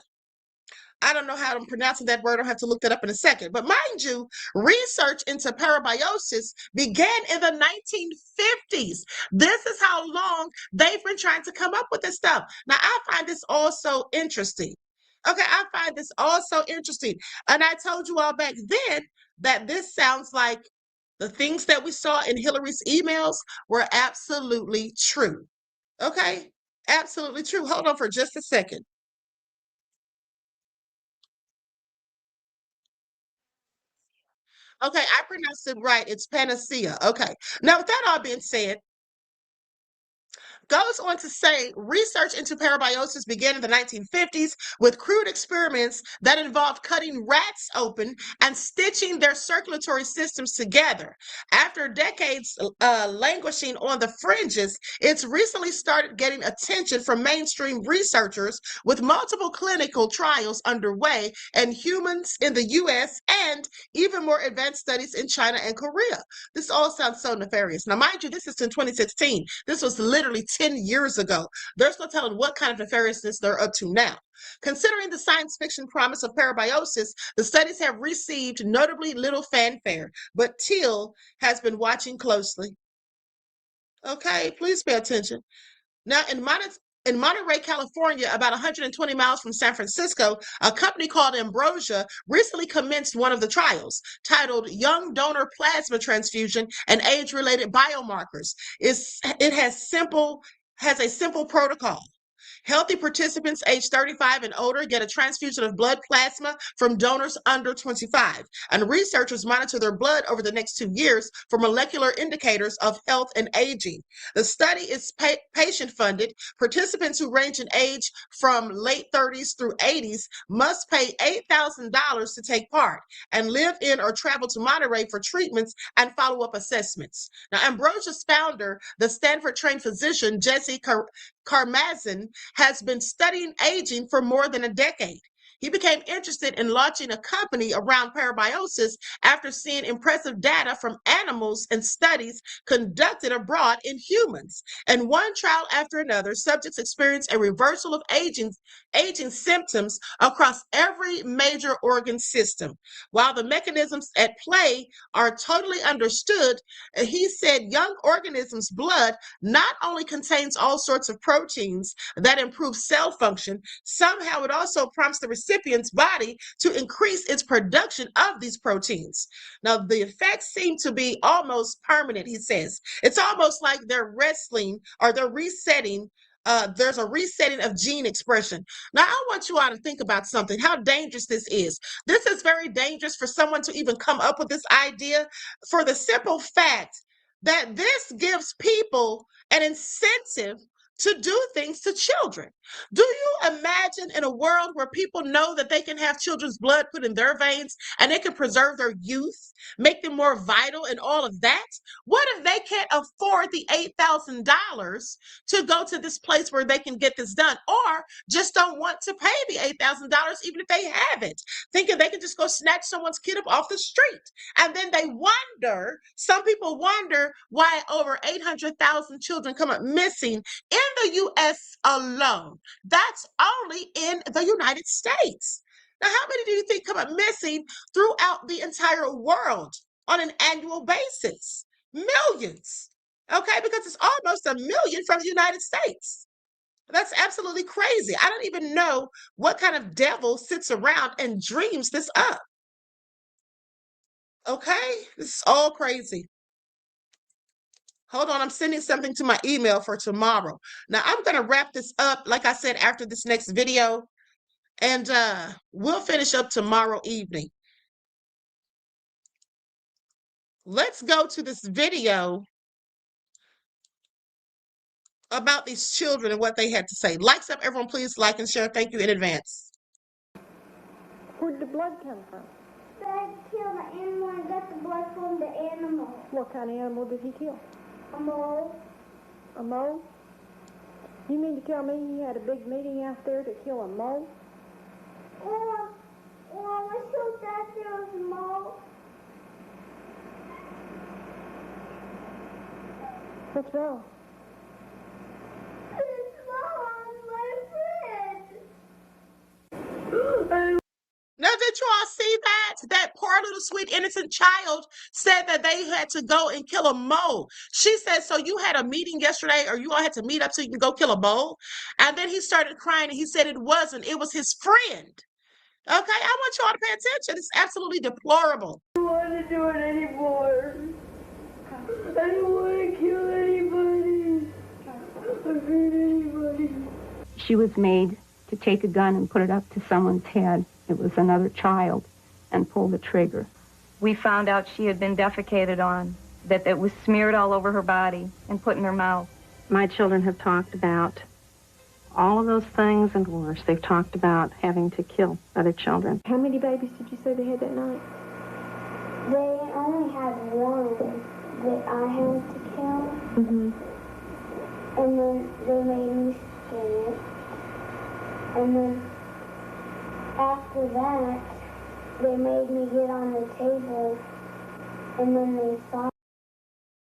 S2: I don't know how I'm pronouncing that word. I'll have to look that up in a second. But mind you, research into parabiosis began in the 1950s. This is how long they've been trying to come up with this stuff. Now, I find this also interesting. Okay, I find this also interesting. And I told you all back then that this sounds like The things that we saw in Hillary's emails were absolutely true. Okay? Absolutely true. Hold on for just a second. Okay, I pronounced it right. It's panacea. Okay. Now, with that all being said, goes on to say research into parabiosis began in the 1950s with crude experiments that involved cutting rats open and stitching their circulatory systems together. After decades languishing on the fringes, it's recently started getting attention from mainstream researchers with multiple clinical trials underway in humans in the US and even more advanced studies in China and Korea. This all sounds so nefarious. Now, mind you, this is in 2016. This was literally 10 years ago. There's no telling what kind of nefariousness they're up to now. Considering the science fiction promise of parabiosis, the studies have received notably little fanfare, but Teal has been watching closely. Okay, please pay attention. Now, in Monterey, California, about 120 miles from San Francisco, a company called Ambrosia recently commenced one of the trials, titled Young Donor Plasma Transfusion and Age-Related Biomarkers. It has a simple protocol. Healthy participants aged 35 and older get a transfusion of blood plasma from donors under 25, and researchers monitor their blood over the next 2 years for molecular indicators of health and aging. The study is patient-funded. Participants who range in age from late 30s through 80s must pay $8,000 to take part and live in or travel to Monterey for treatments and follow-up assessments. Now, Ambrosia's founder, the Stanford-trained physician Jesse Karmazin, has been studying aging for more than a decade. He became interested in launching a company around parabiosis after seeing impressive data from animals and studies conducted abroad in humans. And one trial after another, subjects experienced a reversal of aging symptoms across every major organ system. While the mechanisms at play are totally understood, he said young organisms' blood not only contains all sorts of proteins that improve cell function, somehow it also prompts the recipient's body to increase its production of these proteins. Now, the effects seem to be almost permanent, he says. It's almost like they're wrestling or they're resetting. There's a resetting of gene expression. Now, I want you all to think about something, how dangerous this is. This is very dangerous for someone to even come up with this idea, for the simple fact that this gives people an incentive to do things to children. Do you imagine in a world where people know that they can have children's blood put in their veins and it can preserve their youth, make them more vital and all of that? What if they can't afford the $8,000 to go to this place where they can get this done, or just don't want to pay the $8,000 even if they have it, thinking they can just go snatch someone's kid up off the street? And then they wonder, some people wonder why over 800,000 children come up missing in the U.S. alone. That's only in the United States. Now, how many do you think come up missing throughout the entire world on an annual basis? Millions. Okay, because it's almost a million from the United States. That's absolutely crazy. I don't even know what kind of devil sits around and dreams this up. Okay, this is all crazy. Hold on, I'm sending something to my email for tomorrow. Now, I'm going to wrap this up, like I said, after this next video, and we'll finish up tomorrow evening. Let's go to this video about these children and what they had to say. Likes up, everyone, please like and share. Thank you in advance.
S21: Where'd the blood come from?
S22: Dad killed an animal and got the blood from the animal.
S21: What kind of animal did he kill?
S22: A mole.
S21: A mole? You mean to tell me you had a big meeting out there to kill a mole?
S22: Well, I showed Dad there was a mole.
S21: What's wrong?
S22: It's my friend.
S2: Now, did you all see that? That poor little sweet innocent child said that they had to go and kill a mole. She said, so you had a meeting yesterday, or you all had to meet up so you can go kill a mole? And then he started crying and he said it wasn't. It was his friend. Okay, I want you all to pay attention. It's absolutely deplorable.
S22: I don't want to do it anymore.
S21: she was made to take a gun and put it up to someone's head. It was another child, and pull the trigger. We found out she had been defecated on, that it was smeared all over her body and put in her mouth. My children have talked about all of those things and worse. They've talked about having to kill other children.
S22: How many babies did you say they had that night? They only had one that I had to kill.
S21: Mm-hmm.
S22: And then they made me skin it. And then after that, they made me get on the table. And then they saw me.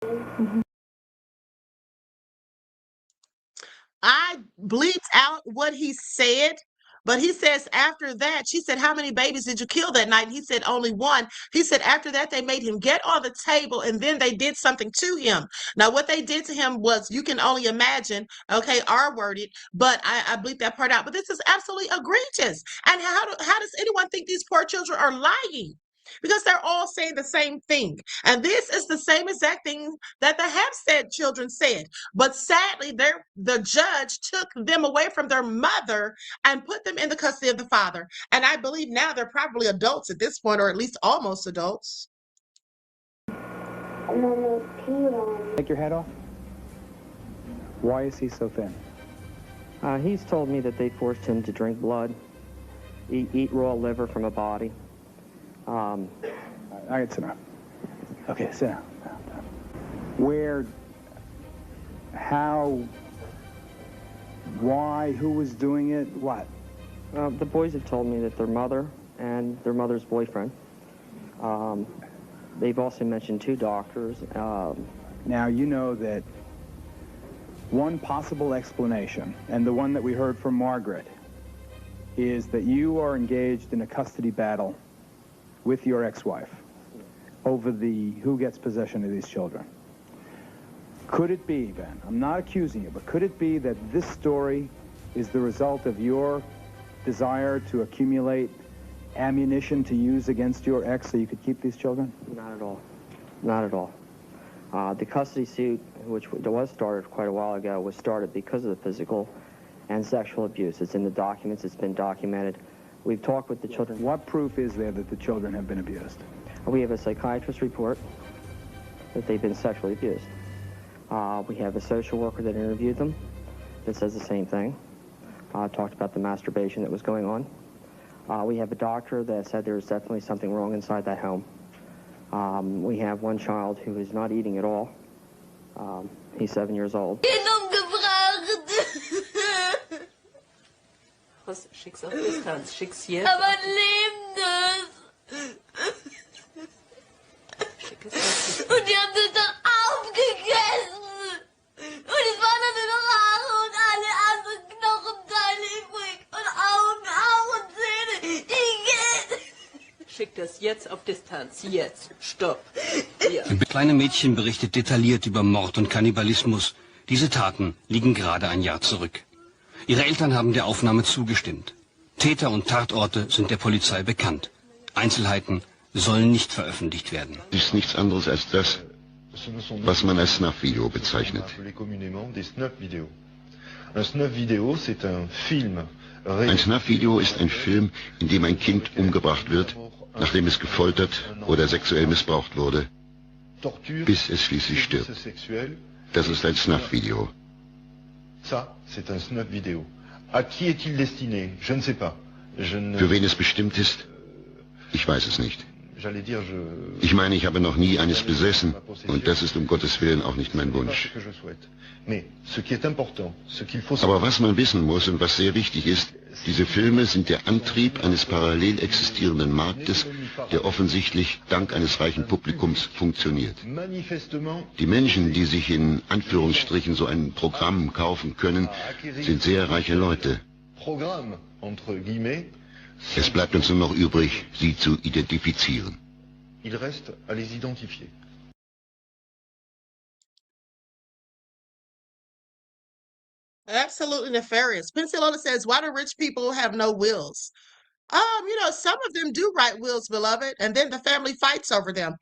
S21: Mm-hmm.
S2: I bleeped out what he said, but he says after that, she said, how many babies did you kill that night? And he said, only one. He said, after that, they made him get on the table and then they did something to him. Now, what they did to him was, you can only imagine, okay, R-worded, but I bleeped that part out. But this is absolutely egregious. And how does anyone think these poor children are lying? Because they're all saying the same thing. And this is the same exact thing that the Hempstead children said. But sadly, the judge took them away from their mother and put them in the custody of the father. And I believe now they're probably adults at this point, or at least almost adults.
S22: And then they peed on me.
S1: Take your head off? Why is he so thin?
S3: He's told me that they forced him to drink blood, eat raw liver from a body.
S1: All right, sit down. Okay, sit down. Where, how, why, who was doing it, what?
S3: The boys have told me that their mother and their mother's boyfriend. They've also mentioned two doctors.
S1: Now, you know that one possible explanation, and the one that we heard from Margaret, is that you are engaged in a custody battle with your ex-wife over who gets possession of these children. Could it be, Ben, I'm not accusing you, but could it be that this story is the result of your desire to accumulate ammunition to use against your ex so you could keep these children?
S3: Not at all. Not at all. The custody suit, which was started quite a while ago, was started because of the physical and sexual abuse. It's in the documents. It's been documented. We've talked with the children.
S1: What proof is there that the children have been abused?
S3: We have a psychiatrist report that they've been sexually abused. We have a social worker that interviewed them that says the same thing. Talked about the masturbation that was going on. We have a doctor that said there was definitely something wrong inside that home. We have one child who is not eating at all. He's 7 years old.
S23: Was schick's auf Distanz, schick's jetzt.
S22: Aber lebendes. Und die haben das dann aufgegessen. Und es waren dann nur noch Haare und alle anderen Knochenteile übrig. Und Augen auch und Zähne.
S23: Schick das jetzt auf Distanz, jetzt. Stopp. Ja.
S24: Ein kleines Mädchen berichtet detailliert über Mord und Kannibalismus. Diese Taten liegen gerade ein Jahr zurück. Ihre Eltern haben der Aufnahme zugestimmt. Täter und Tatorte sind der Polizei bekannt. Einzelheiten sollen nicht veröffentlicht werden.
S25: Es ist nichts anderes als das, was man als Snuff-Video bezeichnet. Ein Snuff-Video ist ein Film, in dem ein Kind umgebracht wird, nachdem es gefoltert oder sexuell missbraucht wurde, bis es schließlich stirbt. Das ist ein Snuff-Video.
S26: Ça, c'est un snuff vidéo. À qui est-il destiné? Je ne sais pas.
S25: Für wen es bestimmt ist? Ich weiß es nicht. Ich meine, ich habe noch nie eines besessen und das ist um Gottes Willen auch nicht mein Wunsch. Aber was man wissen muss und was sehr wichtig ist, diese Filme sind der Antrieb eines parallel existierenden Marktes, der offensichtlich dank eines reichen Publikums funktioniert. Die Menschen, die sich in Anführungsstrichen so ein Programm kaufen können, sind sehr reiche Leute. Es bleibt uns nur noch übrig, sie zu identifizieren.
S26: Il reste à les identifier.
S2: Absolutely nefarious. Pensilola says, why do rich people have no wills? Some of them do write wills, beloved, and then the family fights over them.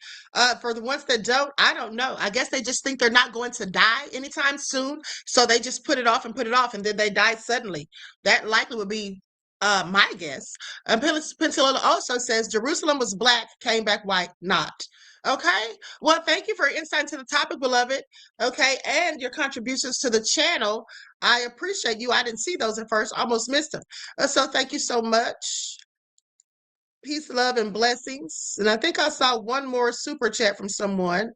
S2: For the ones that don't, I don't know. I guess they just think they're not going to die anytime soon, so they just put it off, and then they die suddenly. That likely would be my guess. Pensacola also says Jerusalem was black, came back white, not. Okay. Well, thank you for your insight into the topic, beloved. Okay, and your contributions to the channel. I appreciate you. I didn't see those at first, almost missed them. So thank you so much. Peace, love, and blessings. And I think I saw one more super chat from someone.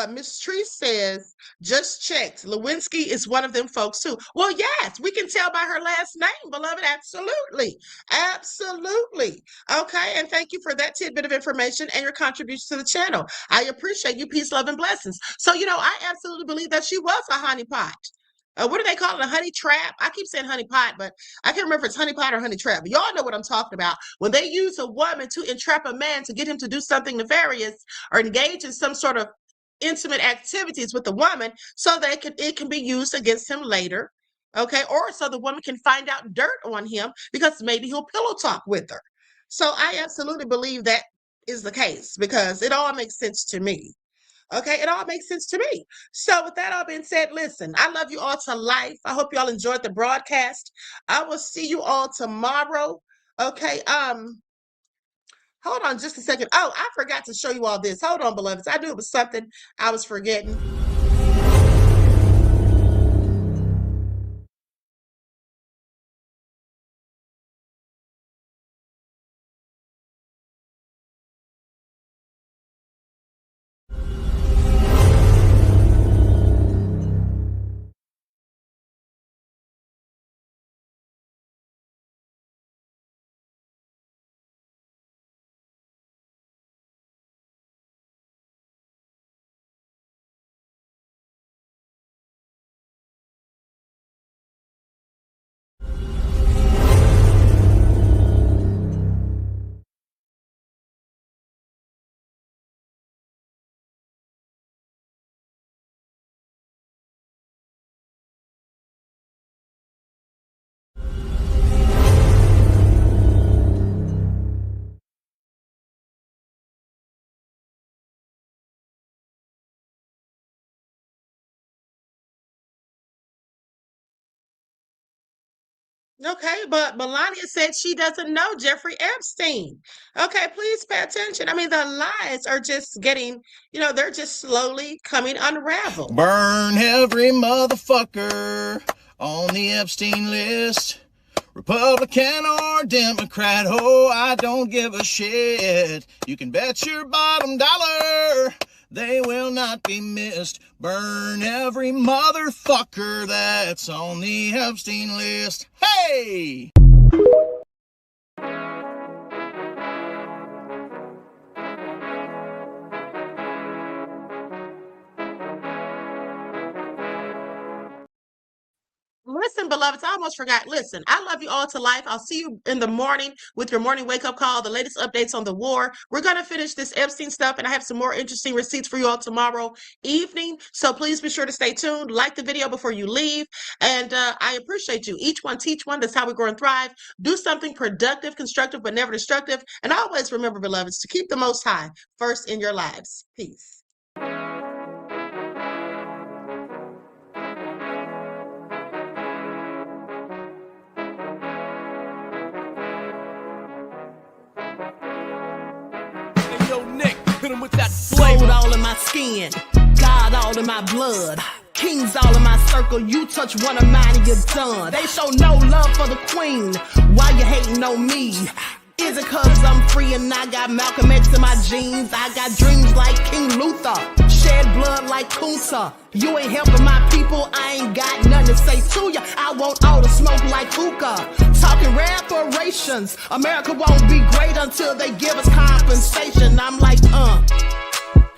S2: Miss Tree says, just checked. Lewinsky is one of them folks too. Well, yes, we can tell by her last name, beloved. Absolutely. Absolutely. Okay. And thank you for that tidbit of information and your contribution to the channel. I appreciate you. Peace, love, and blessings. So, I absolutely believe that she was a honeypot. What do they call it? A honey trap? I keep saying honey pot, but I can't remember if it's honey pot or honey trap. But y'all know what I'm talking about. When they use a woman to entrap a man to get him to do something nefarious or engage in some sort of intimate activities with the woman so that it can be used against him later. Okay. Or so the woman can find out dirt on him because maybe he'll pillow talk with her. So I absolutely believe that is the case because it all makes sense to me. Okay, it all makes sense to me. So with that all being said, listen, I love you all to life. I hope y'all enjoyed the broadcast. I will see you all tomorrow. Okay, hold on just a second. Oh, I forgot to show you all this. Hold on, beloveds. I knew it was something I was forgetting. Okay, but Melania said she doesn't know Jeffrey Epstein. Okay, please pay attention. I mean, the lies are just getting, they're just slowly coming unraveled.
S4: Burn every motherfucker on the Epstein list. Republican or Democrat, oh, I don't give a shit. You can bet your bottom dollar they will not be missed. Burn every motherfucker that's on the Epstein list. Hey!
S2: Listen, beloveds, I almost forgot. Listen, I love you all to life. I'll see you in the morning with your morning wake-up call, the latest updates on the war. We're going to finish this Epstein stuff, and I have some more interesting receipts for you all tomorrow evening. So please be sure to stay tuned. Like the video before you leave. And I appreciate you. Each one, teach one. That's how we grow and thrive. Do something productive, constructive, but never destructive. And always remember, beloveds, to keep the Most High first in your lives. Peace.
S5: Gold all in my skin, God all in my blood, kings all in my circle. You touch one of mine and you're done. They show no love for the queen. Why you hating on me? Is it cause I'm free and I got Malcolm X in my jeans? I got dreams like King Luther, shed blood like Kunsa. You ain't helping my people, I ain't got nothing to say to ya. I want all the smoke like hookah. Talking reparations, America won't be great until they give us compensation. I'm like,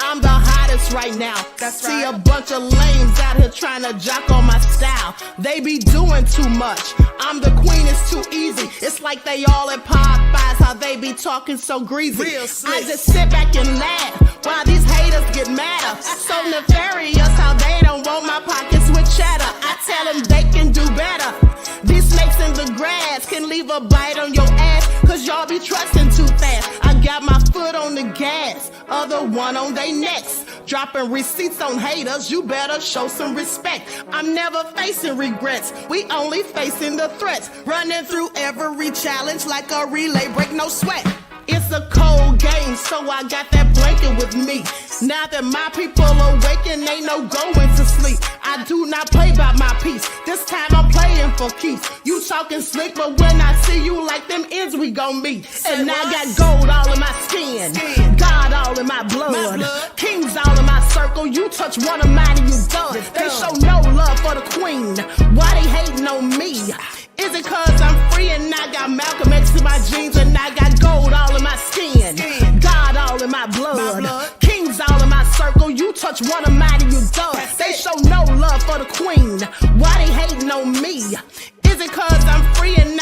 S5: I'm the hottest right now. See a bunch of lames out here trying to jock on my style. They be doing too much. I'm the queen, it's too easy. It's like they all at Popeyes, how they be talking so greasy. I just sit back and laugh while these haters get madder. So nefarious how they don't want my pockets with chatter. I tell them they can do better. These snakes in the grass can leave a bite on your ass, cause y'all be trusting too fast. I got my foot on the gas, other one on they necks. Dropping receipts on haters, you better show some respect. I'm never facing regrets, we only facing the threats. Running through every challenge like a relay, break no sweat. It's a cold game, so I got that blanket with me. Now that my people awaken, ain't no going to sleep. I do not play by my piece, this time I'm playing for keeps. You talking slick, but when I see you like them ends, we gon' meet. And I got gold all in my skin, God all in my blood, kings all in my circle. You touch one of mine and you done. They show no love for the queen, why they hating on me? Is it cause I'm free and I got Malcolm X in my jeans and I got gold all in my skin, God all in my blood, kings all in my circle. You touch one of mine and you done. They show no love for the queen, why they hating on me? Is it cause I'm free and